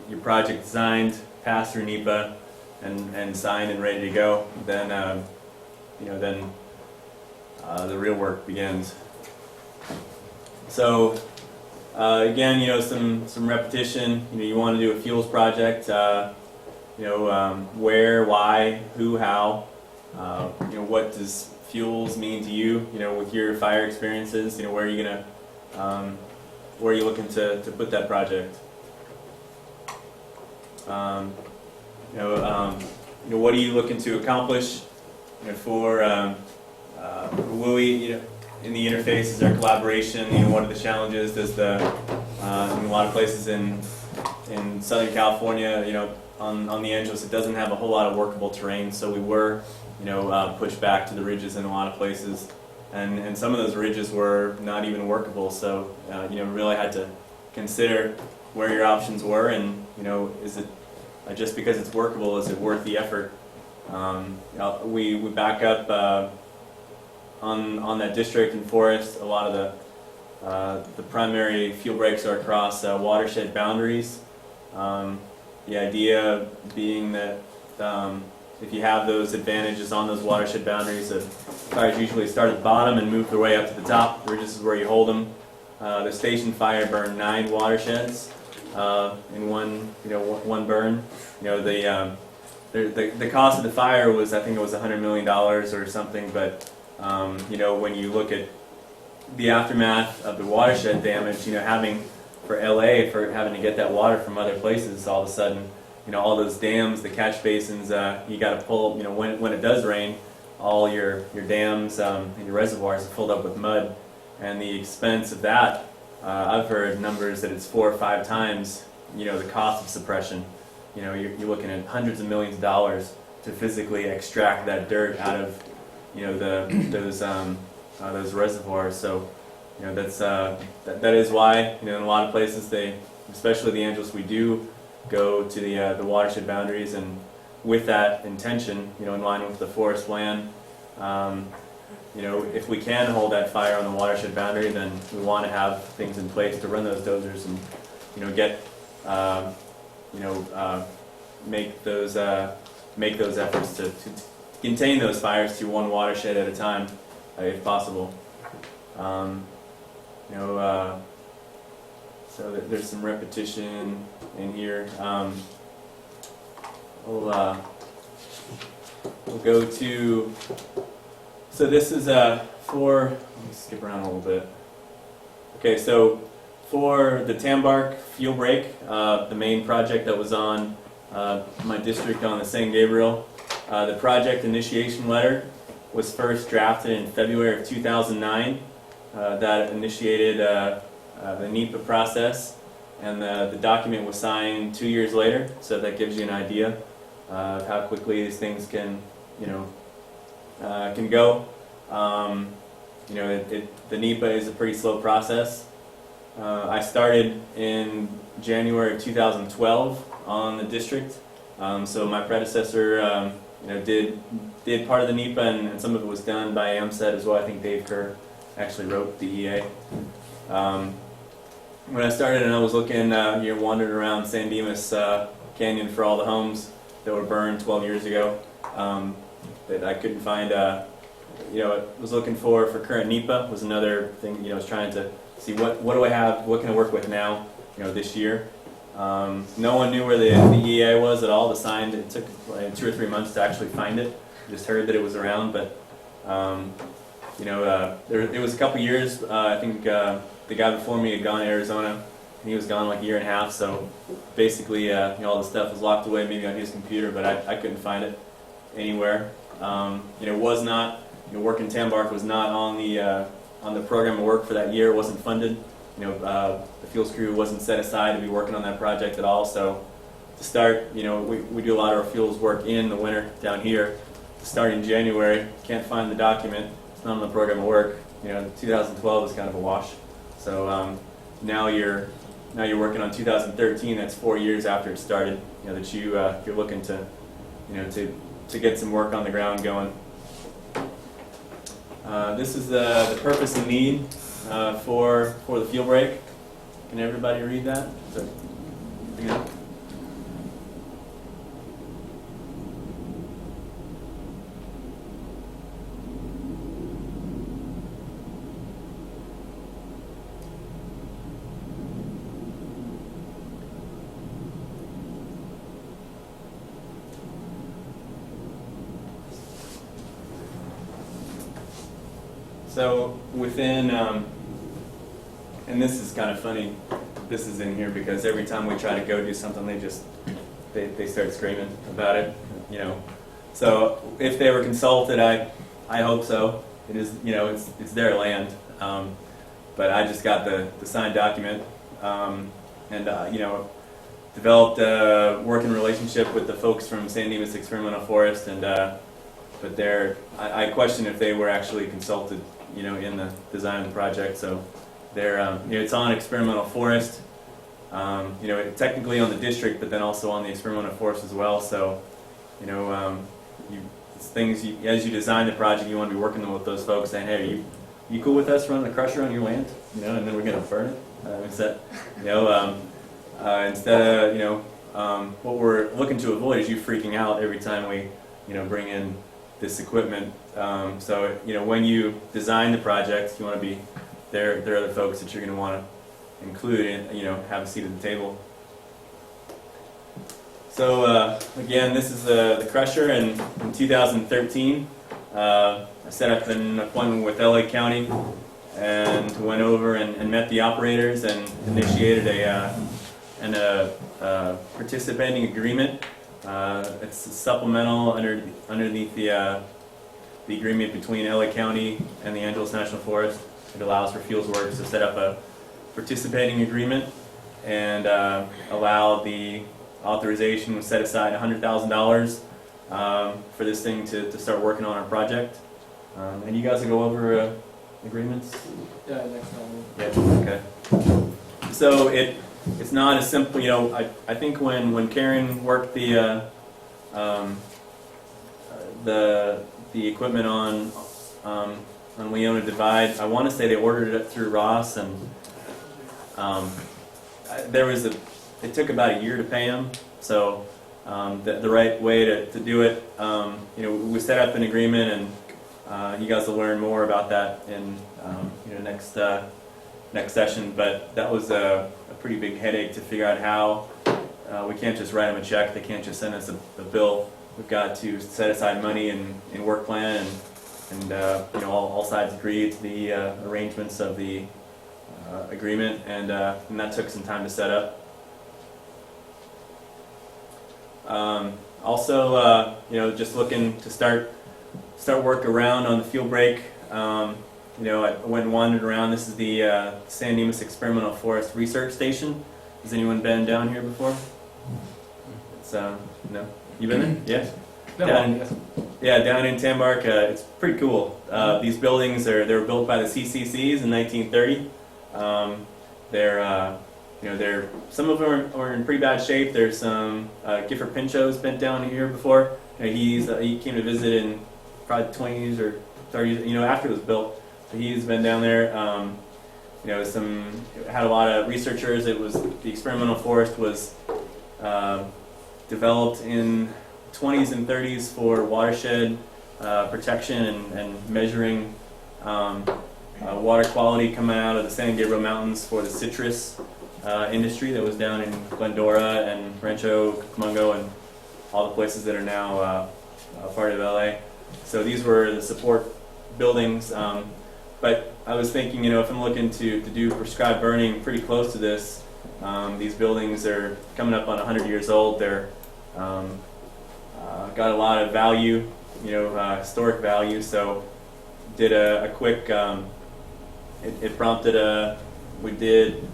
your project designed, passed through NEPA, and signed and ready to go. Then the real work begins. So again, some repetition. You want to do a fuels project. Where, why, who, how. What does fuels mean to you? With your fire experiences. Where are you gonna, where are you looking to put that project? What are you looking to accomplish? For WUI, in the interface, is there collaboration? What are the challenges? Does in a lot of places in Southern California, on the Angeles, it doesn't have a whole lot of workable terrain, so we were, pushed back to the ridges in a lot of places, and some of those ridges were not even workable. So, really had to consider where your options were, and is it just because it's workable, is it worth the effort? We back up on that district and forest. A lot of the primary fuel breaks are across watershed boundaries. The idea being that if you have those advantages on those watershed boundaries, the fires usually start at the bottom and move their way up to the top. The ridges is where you hold them. The station fire burned 9 watersheds in one burn. The cost of the fire was, I think it was $100 million or something, but when you look at the aftermath of the watershed damage, having for LA, for having to get that water from other places, all of a sudden, all those dams, the catch basins, you got to pull, when it does rain, all your dams and your reservoirs are filled up with mud, and the expense of that, I've heard numbers that it's 4 or 5 times, the cost of suppression. You're looking at hundreds of millions of dollars to physically extract that dirt out of, those reservoirs. So, that is why, in a lot of places especially the Angeles, we do go to the watershed boundaries, and with that intention, in line with the forest plan, if we can hold that fire on the watershed boundary, then we want to have things in place to run those dozers and get make those efforts to contain those fires to one watershed at a time, if possible. So there's some repetition in here. We'll go to. So this is for. Let me skip around a little bit. Okay, so for the Tambark fuel break, the main project that was on my district on the San Gabriel, the project initiation letter was first drafted in February of 2009. That initiated the NEPA process, and the document was signed 2 years later. So that gives you an idea of how quickly these things can go. The NEPA is a pretty slow process. I started in January of 2012 on the district, So my predecessor, did part of the NEPA, and some of it was done by AMSET as well. I think Dave Kerr actually wrote the EA. When I started and I was looking, wandering around San Dimas Canyon for all the homes that were burned 12 years ago, that I couldn't find, I was looking for current NEPA was another thing, I was trying to see what do I have, what can I work with now, this year. No one knew where the EA was at all, the sign. It took like 2 or 3 months to actually find it. Just heard that it was around, but it was a couple years. I think the guy before me had gone to Arizona, and he was gone like a year and a half. So basically, all the stuff was locked away, maybe on his computer, but I couldn't find it anywhere. It was not. Work in Tambark was not on the program of work for that year. It wasn't funded. The fuels crew wasn't set aside to be working on that project at all. So to start, we do a lot of our fuels work in the winter down here. To start in January, can't find the document. It's not on the program of work. 2012 is kind of a wash. So now you're working on 2013. That's 4 years after it started. That you're looking to get some work on the ground going. This is the purpose and need for the fuel break. Can everybody read that? So within, and this is kind of funny, this is in here because every time we try to go do something, they start screaming about it, So if they were consulted, I hope so. It is, it's their land. But I just got the signed document, developed a working relationship with the folks from San Dimas Experimental Forest, and but I question if they were actually consulted, in the design of the project. So they're, it's on experimental forest, technically on the district, but then also on the experimental forest as well. So, it's things as you design the project, you want to be working with those folks, saying, hey, are you cool with us running a crusher on your land? And then we're going to burn it. Instead, what we're looking to avoid is you freaking out every time we, bring in this equipment. So when you design the project, you want to be there are other folks that you're going to want to include and have a seat at the table. So again, this is the crusher, and in 2013, I set up an appointment with LA County and went over and met the operators and initiated a participating agreement. It's supplemental underneath the agreement between LA County and the Angeles National Forest. It allows for Fuels Works to set up a participating agreement and allow the authorization to set aside $100,000 for this thing to start working on our project. And you guys will go over agreements?
Yeah, next time.
Yeah, okay. So it's not as simple, I think when Karen worked the equipment on Leona Divide, I want to say they ordered it through Ross, and it took about a year to pay them. So the right way to do it, we set up an agreement, and you guys will learn more about that in next session. But that was a pretty big headache to figure out how. We can't just write them a check. They can't just send us a bill. We've got to set aside money and work plan, and all sides agree to the arrangements of the agreement, and that took some time to set up. Also, just looking to start work around on the fuel break. I went and wandered around. This is the San Dimas Experimental Forest Research Station. Has anyone been down here before? It's no. You been there? Yeah. Down in Tambark. It's pretty cool. These buildings they were built by the CCCs in 1930. some of them are in pretty bad shape. There's some Gifford Pinchot's been down here before. He came to visit in probably 20s or 30s, after it was built. So he's been down there. Had a lot of researchers. The experimental forest was developed in 20s and 30s for watershed protection and measuring water quality coming out of the San Gabriel Mountains for the citrus industry that was down in Glendora and Rancho Cucamonga and all the places that are now part of LA. So these were the support buildings. But I was thinking, if I'm looking to do prescribed burning pretty close to this, these buildings are coming up on 100 years old. They're got a lot of value, historic value. So did a quick, it prompted we did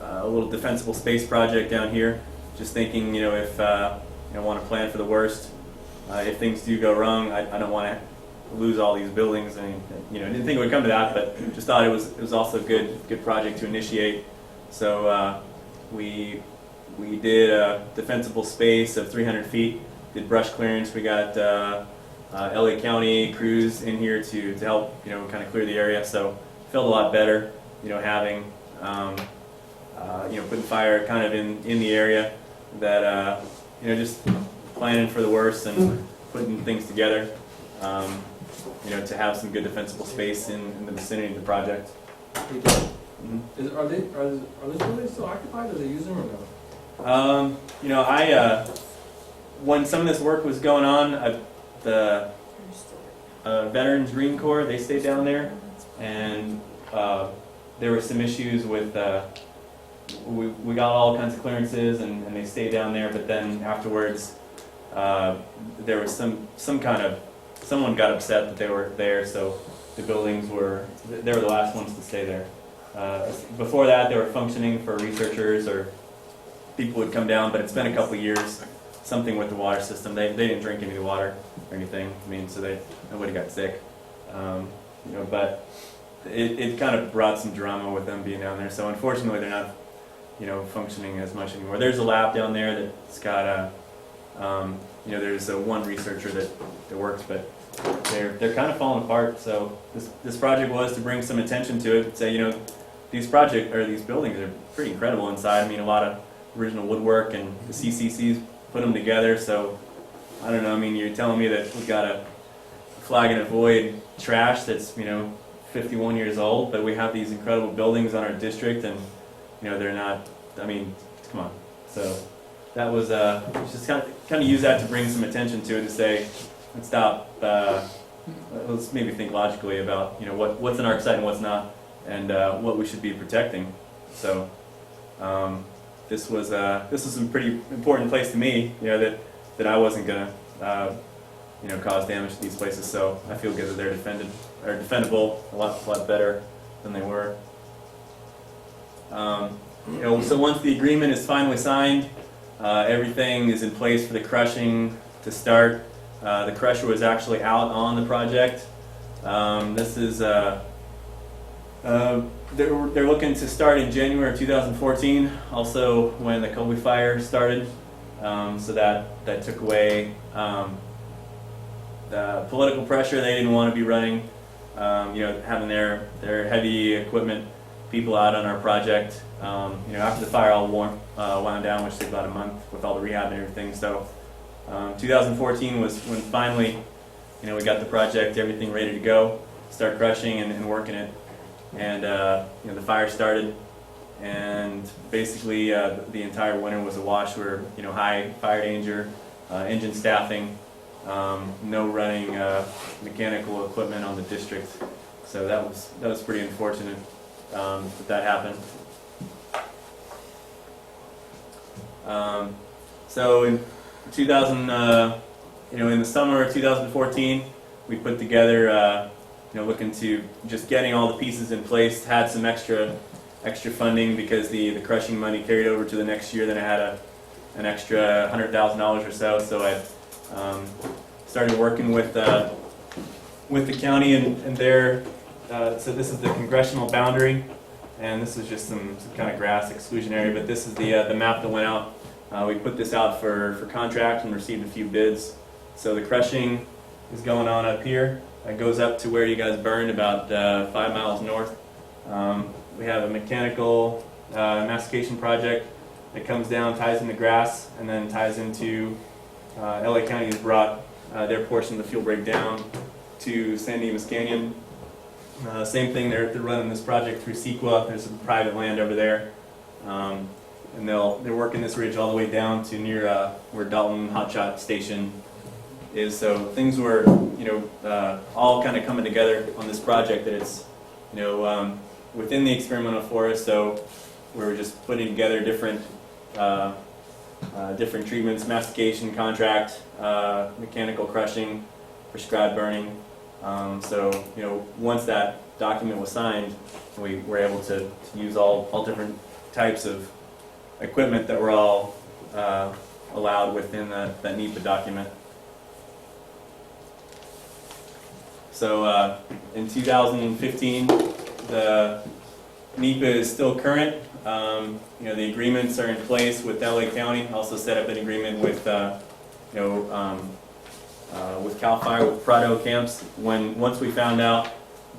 a little defensible space project down here. Just thinking, if I want to plan for the worst, if things do go wrong, I don't want to lose all these buildings. I didn't think it would come to that, but just thought it was also a good project to initiate. So we did a defensible space of 300 feet. Did brush clearance. We got LA County crews in here to help kind of clear the area. So felt a lot better having putting fire kind of in the area that just planning for the worst and putting things together. To have some good defensible space in the vicinity of the project.
Mm-hmm. Are those buildings still occupied? Are they using them or no?
When some of this work was going on, the Veterans Green Corps, they stayed down there, and there were some issues with, we got all kinds of clearances, and they stayed down there, but then afterwards, there was some kind of, someone got upset that they were there, so the buildings they were the last ones to stay there. Before that, they were functioning for researchers or people would come down, but it's been a couple of years. Something with the water system. They didn't drink any of the water or anything. So nobody got sick. But it kind of brought some drama with them being down there. So unfortunately, they're not, functioning as much anymore. There's a lab down there that's got there's one researcher that works, but they're kind of falling apart. So this project was to bring some attention to it. Say, these buildings are pretty incredible inside. A lot of original woodwork, and the CCC's put them together. So I don't know. You're telling me that we've got a flag and avoid trash that's 51 years old, but we have these incredible buildings on our district, and they're not. Come on. So that was just kind of use that to bring some attention to it, to say, let's stop. Let's maybe think logically about what's in our site and what's not, and what we should be protecting. So this was a pretty important place to me, that I wasn't gonna cause damage to these places. So I feel good that they're defendable a lot better than they were. So once the agreement is finally signed, everything is in place for the crushing to start. The crusher was actually out on the project. This is they're looking to start in January of 2014. Also, when the Kobe fire started, so that took away the political pressure. They didn't want to be running, having their heavy equipment people out on our project. After the fire all wound down, which took about a month with all the rehab and everything. So 2014 was when finally, we got the project, everything ready to go, start crushing and working it. And the fire started, and basically the entire winter was a wash. We were high fire danger, engine staffing, no running mechanical equipment on the district. So that was pretty unfortunate that happened. So in 2000, in the summer of 2014, we put together, looking to just getting all the pieces in place. Had some extra funding because the crushing money carried over to the next year. Then I had an extra $100,000 or so. So I started working with the county and their. So this is the Congressional Boundary. and this is just some kind of grass exclusionary, but this is the map that went out. We put this out for contract and received a few bids. So the crushing is going on up here. It goes up to where you guys burned, about 5 miles north. We have a mechanical mastication project that comes down, ties into grass, and then ties into LA County has brought their portion of the fuel break down to San Dimas Canyon. Same thing, they're running this project through Sequa. There's some private land over there. And they're working this ridge all the way down to near where Dalton Hotshot Station is. So things were, all kind of coming together on this project that it's, within the experimental forest. So we were just putting together different treatments, mastication, contract, mechanical crushing, prescribed burning. Once that document was signed, we were able to use all different types of equipment that were all allowed within that NEPA document. So in 2015, the NEPA is still current. The agreements are in place with LA County. Also set up an agreement with CAL FIRE, with Prado camps. Once we found out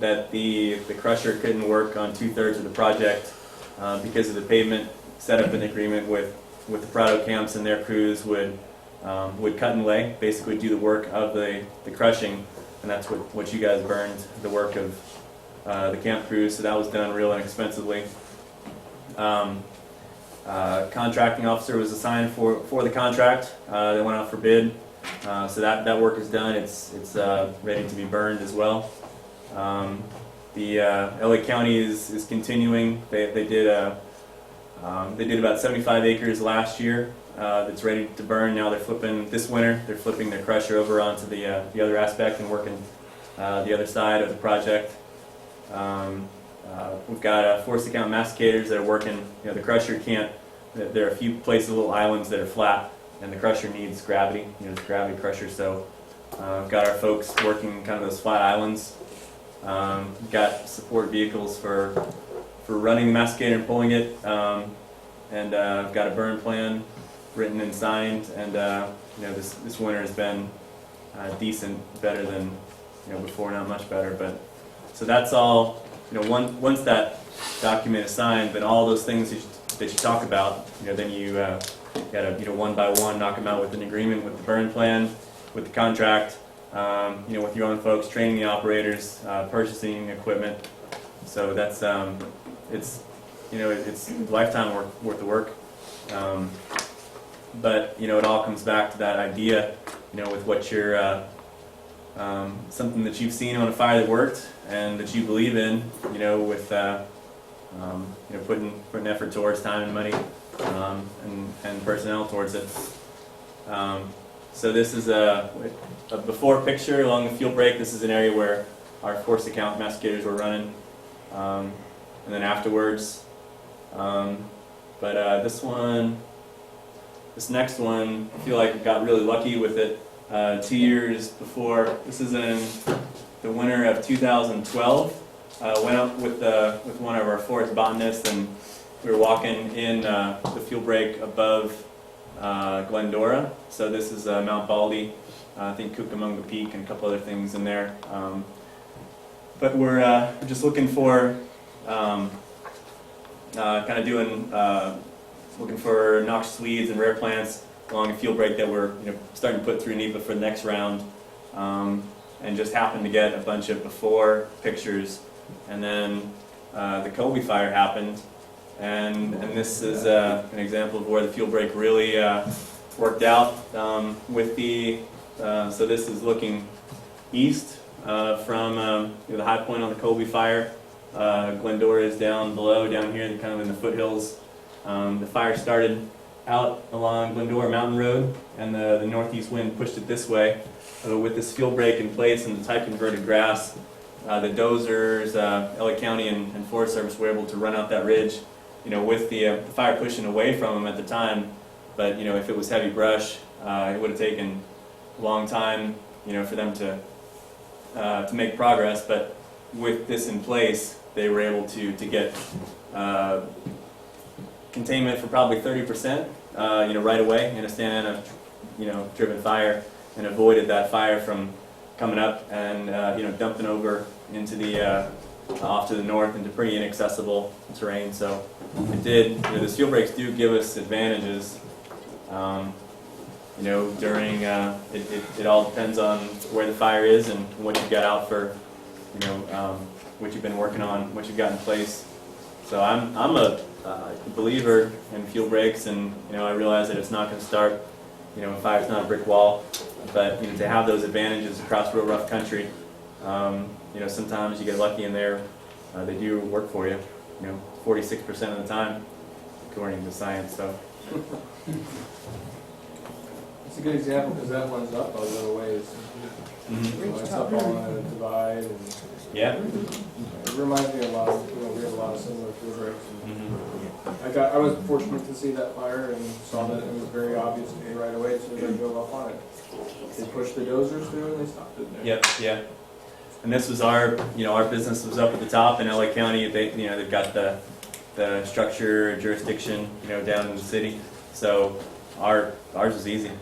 that the crusher couldn't work on 2/3 of the project because of the pavement, set up an agreement with the Prado camps, and their crews would cut and lay, basically do the work of the crushing, and that's what you guys burned, the work of the camp crews. So that was done real inexpensively. Contracting officer was assigned for the contract. They went out for bid. So that work is done. It's ready to be burned as well. The LA County is continuing. They did about 75 acres last year. That's ready to burn. Now they're flipping this winter. They're flipping their crusher over onto the other aspect and working the other side of the project. We've got forest account masticators that are working. The crusher can't. There are a few places, little islands that are flat, and the crusher needs gravity. It's a gravity crusher, so we've got our folks working kind of those flat islands. We've got support vehicles for running the masticator and pulling it, and I've got a burn plan written and signed. And this winter has been decent, better than before, not much better. But so that's all. Once that document is signed, then all those things that you talk about, then you gotta one by one knock them out with an agreement, with the burn plan, with the contract, with your own folks, training the operators, purchasing equipment. So that's it's lifetime worth of work. But it all comes back to that idea, with what you're something that you've seen on a fire that worked and that you believe in, with putting effort towards time and money, and personnel towards it. So this is a before picture along the fuel break. This is an area where our force account masticators were running, and then afterwards. But this next one, I feel like I got really lucky with it. 2 years before, this is in the winter of 2012. Went up with one of our forest botanists, and we were walking in the fuel break above Glendora. So this is Mount Baldy, I think Cucamonga Peak, and a couple other things in there. But we're just looking for looking for noxious weeds and rare plants along a fuel break that we're starting to put through NEPA for the next round, and just happened to get a bunch of before pictures, and then the Colby fire happened, and this is an example of where the fuel break really worked out with the. So this is looking east from the high point on the Colby fire. Glendora is down below, down here, kind of in the foothills. The fire started out along Glendora Mountain Road, and the northeast wind pushed it this way. With this fuel break in place and the type converted grass, the dozers, LA County and Forest Service were able to run out that ridge, with the fire pushing away from them at the time. But if it was heavy brush, it would have taken a long time, for them to make progress. But with this in place, they were able to get containment for probably 30%, right away in a Santa Ana, driven fire, and avoided that fire from coming up and, dumping over into the, off to the north into pretty inaccessible terrain. So it did, the steel brakes do give us advantages, during, it all depends on where the fire is and what you've got out for, what you've been working on, what you've got in place. So I'm a believer in fuel brakes, and I realize that it's not going to start, a fire's not a brick wall, but to have those advantages across real rough country, sometimes you get lucky in there, they do work for you, 46% of the time, according to science. So
It's a good example because that one's up a little ways. It's up on a divide, and
yeah.
it reminds me a lot of, we have a lot of similar fuel brakes. I was fortunate to see that fire and saw that it was very obvious to me right away as soon as I drove up on it. They pushed the dozers through and they stopped it there.
Yep, yeah. And this was our business was up at the top in LA County. They've got the structure, jurisdiction, down in the city. So ours was easy.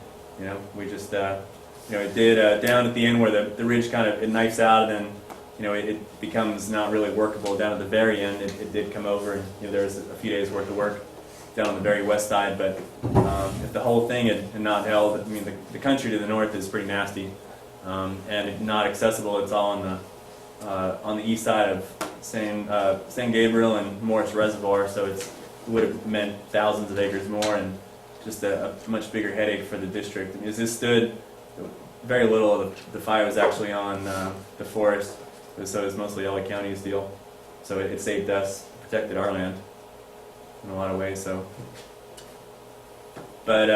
We just, it did down at the end where the ridge kind of, it knifes out, and then, it becomes not really workable down at the very end. It did come over, and there was a few days worth of work down on the very west side. But if the whole thing had not held, I mean, the country to the north is pretty nasty, and not accessible. It's all on the east side of San Gabriel and Morris Reservoir, so it would have meant thousands of acres more, and just a much bigger headache for the district. As this stood, very little of the fire was actually on the forest, so it was mostly LA County's deal. So it saved us, protected our land in a lot of ways. So, but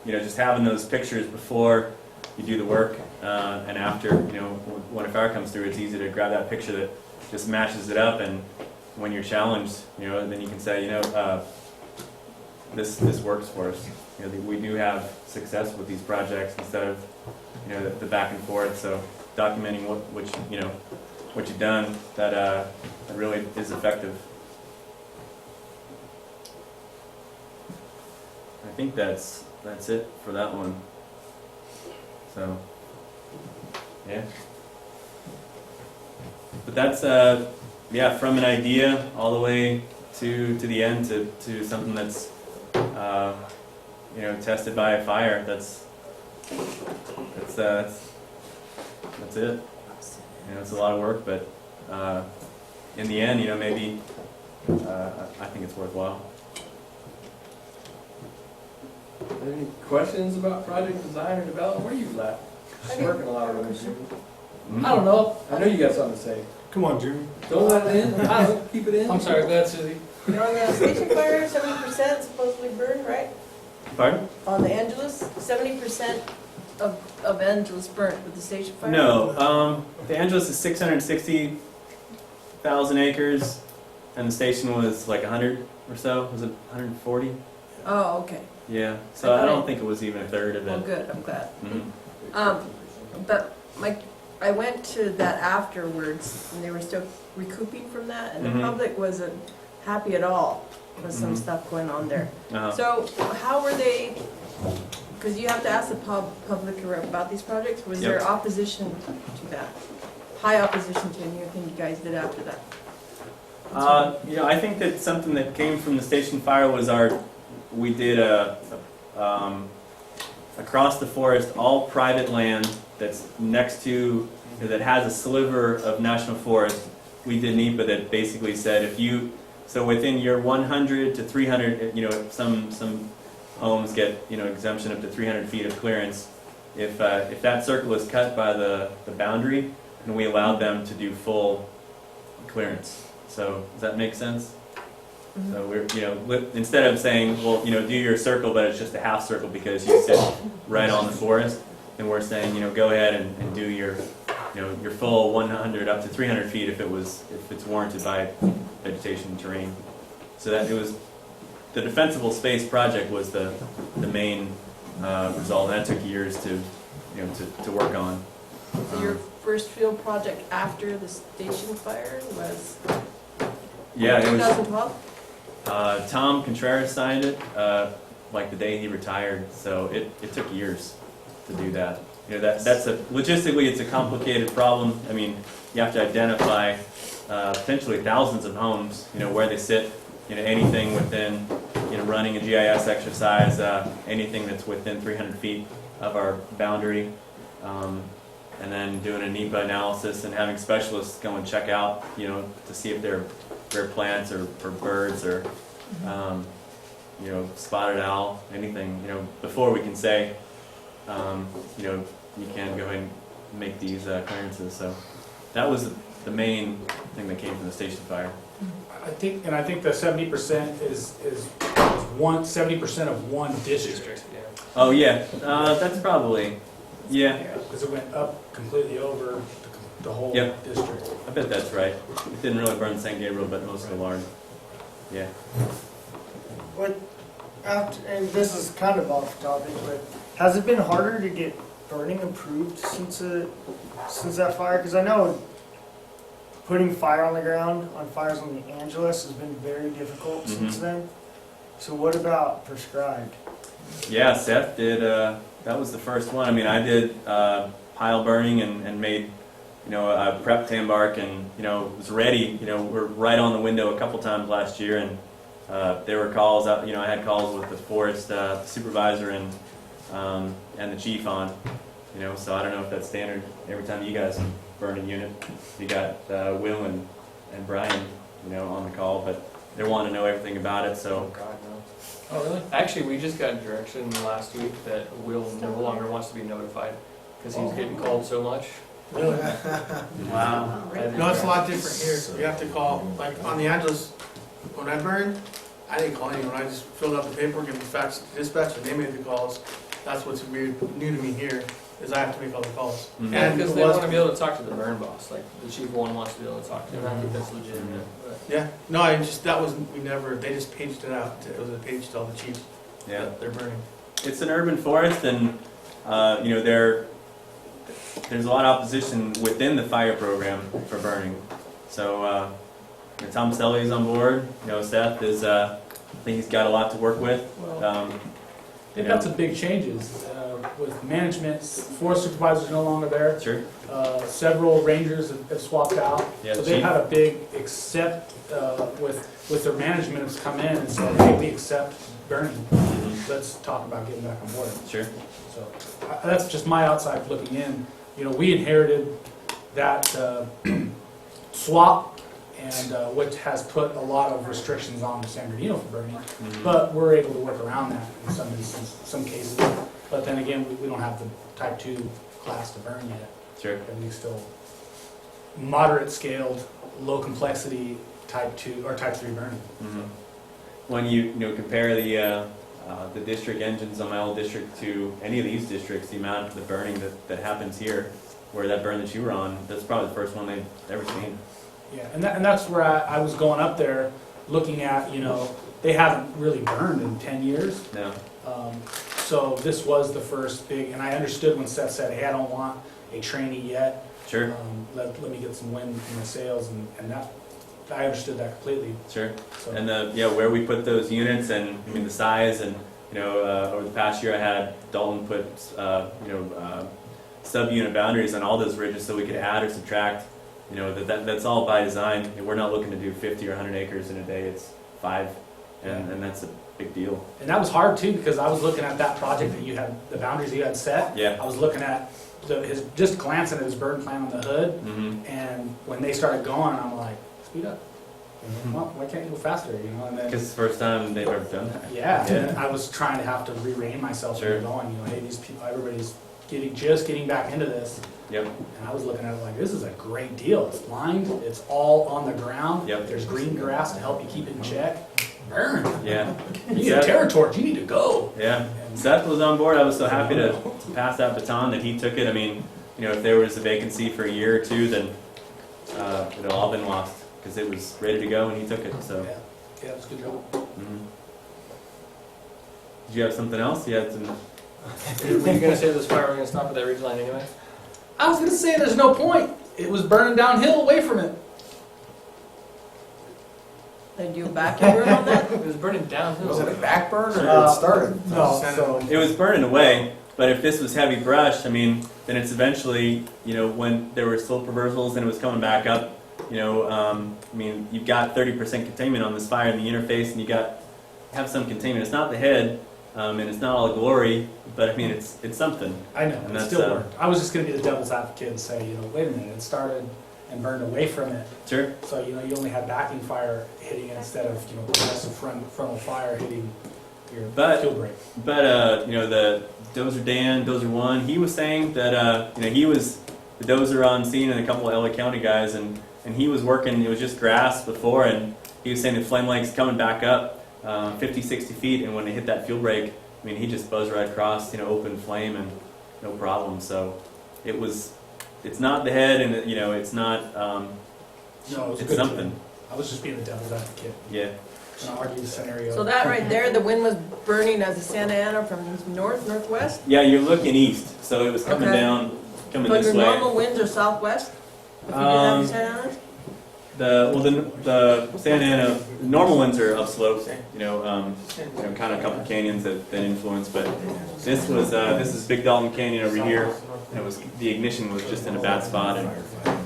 just having those pictures before you do the work and after, when a fire comes through, it's easy to grab that picture that just matches it up, and when you're challenged, then you can say, this works for us. We do have success with these projects instead of, the back and forth. So documenting what you've done that really is effective. I think that's it for that one. So yeah, but that's from an idea all the way to the end to something that's tested by a fire. That's it. It's a lot of work, but in the end, maybe I think it's worthwhile.
Any questions about project design or development? Where are you at? Just working a lot of them. I don't know. I know you got something to say.
Come on, Jimmy.
Don't let it in. I don't keep it in. I'm sorry. Go ahead, Susie.
On the station fire, 70% supposedly burned, right?
Pardon?
On the Angelus, 70% of Angelus burnt with the station fire?
No, the Angeles is 660,000 acres, and the station was like 100 or so. Was it 140?
Oh, okay.
Yeah, so I don't think it was even a third of it.
Well, good, I'm glad.
Mhm.
But I went to that afterwards, and they were still recouping from that, and the
Mhm.
public wasn't happy at all with some
Mhm.
stuff going on there.
Uh-huh.
So how were they, because you have to ask the public about these projects, was there
Yep.
opposition to that? High opposition to anything you guys did after that?
I think that something that came from the station fire was we did across the forest, all private land that's next to, that has a sliver of national forest. We did NEPA that basically said so within your 100 to 300, some homes get, exemption up to 300 feet of clearance. If that circle is cut by the boundary, then we allowed them to do full clearance. So does that make sense? So we're, instead of saying, well, do your circle, but it's just a half circle because you sit right on the forest, then we're saying, go ahead and do your full 100 up to 300 feet if it's warranted by vegetation and terrain. So that it was the defensible space project was the main result, and that took years to work on.
So your first field project after the station fire was
Yeah, it was,
2012?
Tom Contreras signed it, like the day he retired, so it took years to do that. You know, logistically, it's a complicated problem. I mean, you have to identify, potentially thousands of homes, you know, where they sit, you know, anything within, you know, running a GIS exercise, anything that's within 300 feet of our boundary, and then doing a Nepa analysis and having specialists go and check out, you know, to see if they're rare plants or birds or, you know, spotted owl, anything, you know, before we can say, you know, you can go ahead and make these clearances. So that was the main thing that came from the station fire.
I think the 70% is 70% of one district.
Yeah.
Oh yeah, that's probably, yeah,
Because it went up completely over the whole
Yep.
district.
I bet that's right. It didn't really burn San Gabriel, but most of the large. Yeah.
What, after, and this is kind of off topic, but has it been harder to get burning approved since that fire? Because I know putting fire on the ground on fires on the Angeles has been very difficult since then. So what about prescribed?
Yeah, Seth did, that was the first one. I mean, I did pile burning and made, you know, I prepped tan bark and, you know, was ready. You know, we're right on the window a couple times last year, and there were calls out, you know, I had calls with the forest supervisor and the chief on, you know, so I don't know if that's standard every time you guys burn a unit. You got Will and Brian, you know, on the call, but they want to know everything about it, so.
God, no. Oh, really? Actually, we just got direction last week that Will no longer wants to be notified because he's getting called so much.
Really?
Wow.
No, it's a lot different here. You have to call, like on the Angeles, when I burned, I didn't call anyone. I just filled out the paperwork and faxed the dispatch and they made the calls. That's what's weird, new to me here, is I have to make all the calls.
Mhm.
Yeah,
And
because
it
they
was-
want to be able to talk to the burn boss. Like the chief one wants to be able to talk to him. I think that's legitimate. But
Yeah, no, I just, they just paged it out. It was a page to all the chiefs
Yeah.
that they're burning.
It's an urban forest, and you know, there's a lot of opposition within the fire program for burning. So you know, Tom Selly's on board. You know, Seth is. I think he's got a lot to work with.
Well, they've got some big changes with management. Forest supervisors no longer there.
Sure.
Several rangers have swapped out.
Yeah,
So they've
chief.
had a big accept with their management has come in and said, hey, we accept burning. Let's talk about getting back on board.
Sure.
So that's just my outside looking in. You know, we inherited that swap, and which has put a lot of restrictions on San Bernardino for burning. But we're able to work around that in some instances, some cases. But then again, we don't have the type 2 class to burn yet.
Sure.
Everything's still moderate scaled, low complexity type 2 or type 3 burning.
When you know compare the district engines on my old district to any of these districts, the amount of the burning that happens here, where that burn that you were on, that's probably the first one they've ever seen.
Yeah, and that's where I was going up there, looking at, you know, they haven't really burned in 10 years.
No.
So this was the first big, and I understood when Seth said, hey, I don't want a trainee yet.
Sure.
Let me get some wind in my sails, and that, I understood that completely.
Sure.
So,
And yeah, where we put those units, and I mean the size, and you know, over the past year I had Dalton put you know, sub-unit boundaries on all those ridges so we could add or subtract. You know, that's all by design. We're not looking to do 50 or 100 acres in a day. It's 5, and that's a big deal.
and that was hard too, because I was looking at that project that you had, the boundaries you had set.
Yeah.
I was looking at just glancing at his burn plan on the hood, and when they started going, I'm like, speed up. Well, why can't you go faster? You know, and then
Because it's the first time they've ever done that.
yeah, and I was trying to have to re-rein myself
Sure.
and going. You know, hey, these people, everybody's getting back into this,
Yep.
and I was looking at it like, this is a great deal. It's lined, it's all on the ground.
Yep.
There's green grass to help you keep it in check. Burn.
Yeah.
You need a terror torch. You need to go.
Yeah.
And
Seth was on board. I was so happy to pass that baton that he took it. I mean, you know, if there was a vacancy for a year or two, then it'll all been lost because it was ready to go and he took it. So.
yeah, it was a good job.
Did you have something else? You had some.
Were you going to say this fire was going to stop at that ridge line anyway?
I was gonna say, there's no point. It was burning downhill away from it.
They do a backing burn on that?
It was burning downhill.
Was it a back burn or
Uh,
it started?
No, so,
It was burning away, but if this was heavy brush, I mean, then it's eventually, you know, when there were slope reversals and it was coming back up, you know, I mean, you've got 30% containment on this fire in the interface, and you have some containment. It's not the head, and it's not all glory, but I mean, it's something.
I know,
And
it
that's,
still worked. I was just gonna be the devil's advocate and say, wait a minute, it started and burned away from it.
Sure.
So, you only had backing fire hitting it instead of, progressive frontal fire hitting your
But-
fuel break.
But you know, the Dozer 1, he was saying that you know, he was the dozer on scene and a couple of LA County guys, and he was working. It was just grass before, and he was saying the flame length's coming back up 50, 60 feet, and when they hit that fuel break, I mean, he just buzzed right across, open flame and no problem. So it's not the head, and it's not.
No, it was
It's
good.
something.
I was just being the devil's advocate.
Yeah.
And I argued the scenario.
So that right there, the wind was burning as a Santa Ana from northwest?
Yeah, you're looking east, so it was coming
Okay.
down, coming
But
this
your
way.
normal winds are southwest? If you did
Um,
have Santa Ana?
The Santa Ana normal ones are upslope, kind of a couple canyons that influence, but this is Big Dalton Canyon over here. And the ignition was just in a bad spot and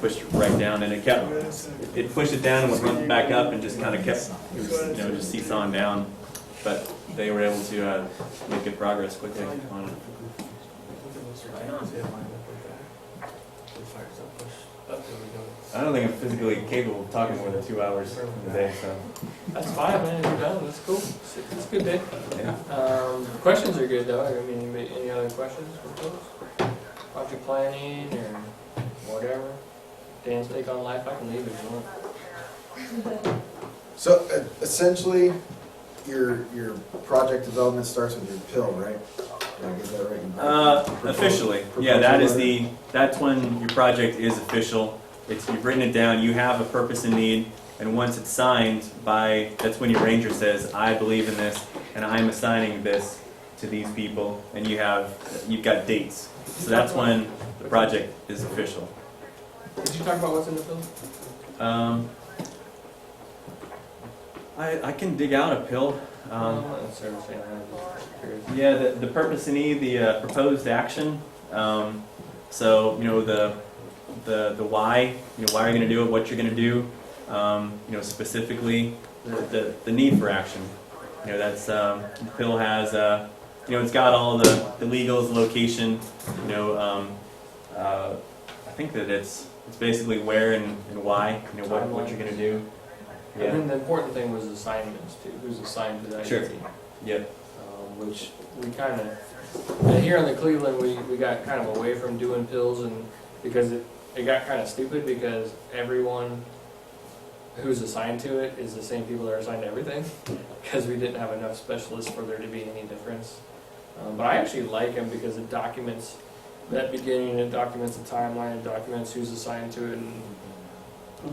pushed right down, and it pushed it down and went running back up and just kind of kept, just seesawing down. But they were able to make good progress quickly on it. I don't think I'm physically capable of talking more than 2 hours a day, so.
That's fine, man, you're done, that's cool. It's a good day. Questions are good though, I mean, any other questions for folks? Project planning or whatever? Dan's take on life, I can leave if you want.
So essentially, your project development starts with your pill, right? Did I get that right?
Officially, yeah, that's when your project is official. You've written it down, you have a purpose and need, and once it's signed that's when your ranger says, I believe in this, and I'm assigning this to these people, and you've got dates. So that's when the project is official.
Did you talk about what's in the bill?
I can dig out a pill.
I'm not necessarily saying that, I'm just curious.
Yeah, the purpose and need, the proposed action. So the why, why are you going to do it, what you're going to do, specifically the need for action. That's the pill has it's got all the legals, location. I think that it's basically where and why, what you're going to do.
And then the important thing was assignments too, who's assigned to that
Sure.
entity.
Yep.
Which we kind of, here in the Cleveland, we got kind of away from doing pills, and because it got kind of stupid because everyone who's assigned to it is the same people that are assigned to everything, because we didn't have enough specialists for there to be any difference. But I actually like them because it documents that beginning, it documents the timeline, it documents who's assigned to it, and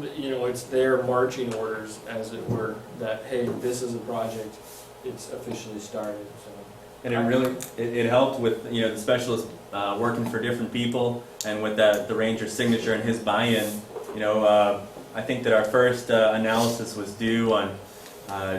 it's their marching orders, as it were, that, hey, this is a project, it's officially started, so.
And it helped with, the specialist working for different people, and with the ranger's signature and his buy-in. I think that our first analysis was due on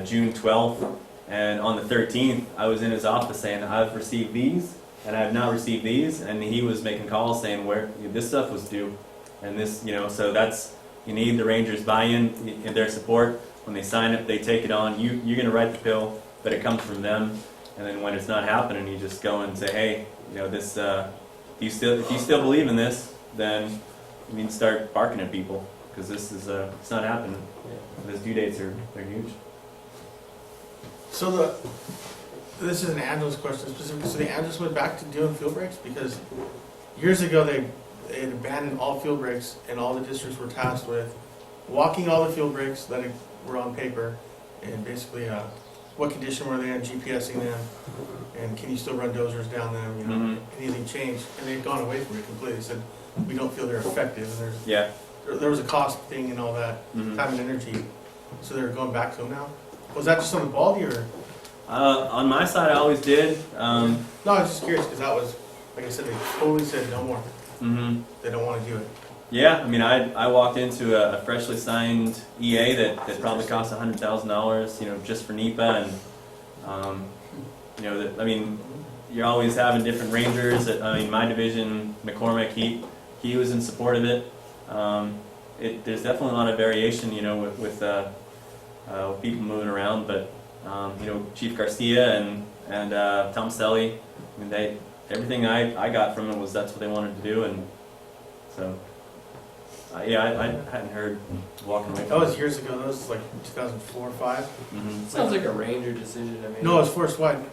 June 12th, and on the 13th, I was in his office saying, I've received these, and I have not received these, and he was making calls saying where this stuff was due, and this, so that's, you need the ranger's buy-in and their support. When they sign it, they take it on. You're going to write the pill, but it comes from them. And then when it's not happening, you just go and say, hey, this. If you still believe in this, then you need to start barking at people, because this is it's not happening. Those due dates they're huge.
So this is an Angela's question specifically. So the Angeles went back to doing field breaks because years ago they had abandoned all field breaks, and all the districts were tasked with walking all the field breaks that were on paper, and basically what condition were they in, GPSing them, and can you still run dozers down them, anything changed, and they'd gone away from it completely. Said we don't feel they're effective, and there was a cost thing and all that, time and energy, so they were going back to them now. Was that just on the Baldy, or?
On my side, I always did.
No, I was just curious because that was, like I said, they totally said no more.
Mm-hmm.
they don't wanna do it.
Yeah, I mean, I walked into a freshly signed EA that probably cost $100,000, you know, just for Nepa, and you know, I mean, you're always having different rangers. I mean, my division, McCormick, he was in support of it. There's definitely a lot of variation, you know, with people moving around, but you know, Chief Garcia and Tom Selly, I mean, everything I got from it was that's what they wanted to do, and so. Yeah, I hadn't heard walking away.
That was years ago, that was like 2004 or 5.
Mm-hmm.
Sounds like a ranger decision, I mean.
No, it was forest wide.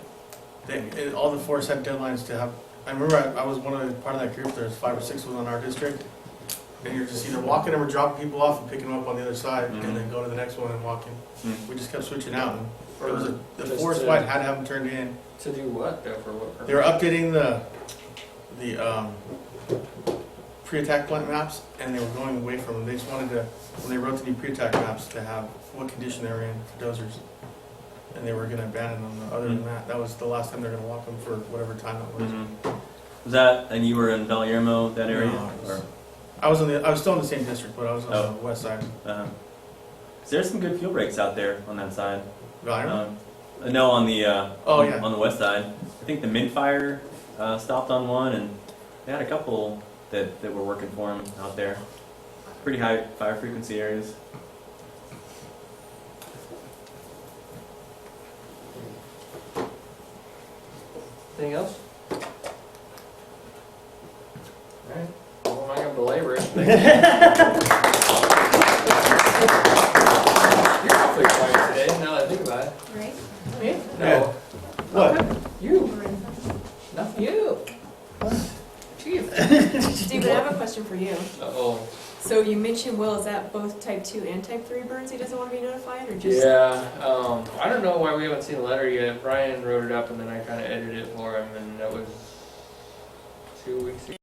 All the forests had deadlines to have, I remember I was part of that group, there's 5 or 6 was on our district. And you're just either walking them or dropping people off and picking them up on the other side,
Mhm.
and then go to the next one and walking.
Mm.
We just kept switching out, and it was the
Just
forest
to-
wide had to have them turned in.
To do what, though, for what purpose?
They were updating the pre-attack plant maps, and they were going away from them. They just wanted to, when they wrote the new pre-attack maps, to have what condition they were in for dozers. And they were gonna abandon them. Other than that was the last time they're gonna walk them for whatever time it was.
Mm-hmm. Was that, and you were in Valiermo, that area?
No, I was-
Or,
I was still in the same district, but I was on
Oh.
the west side.
'cause there's some good fuel breaks out there on that side.
Valor?
No, on the
Oh, yeah.
on the west side. I think the Midfire stopped on one, and they had a couple that were working for them out there. Pretty high fire frequency areas.
Anything else? Alright, well, I'm not gonna belabor it. You're awfully quiet today, now that I think about it.
Right?
Me?
Yeah.
No.
What?
You. Not you. Chief.
David, I have a question for you.
Uh-oh.
So you mentioned, well, is that both type 2 and type 3 burns he doesn't want to be notified, or just?
Yeah, I don't know why we haven't seen the letter yet. Brian wrote it up and then I kinda edited it for him, and that was 2 weeks ago.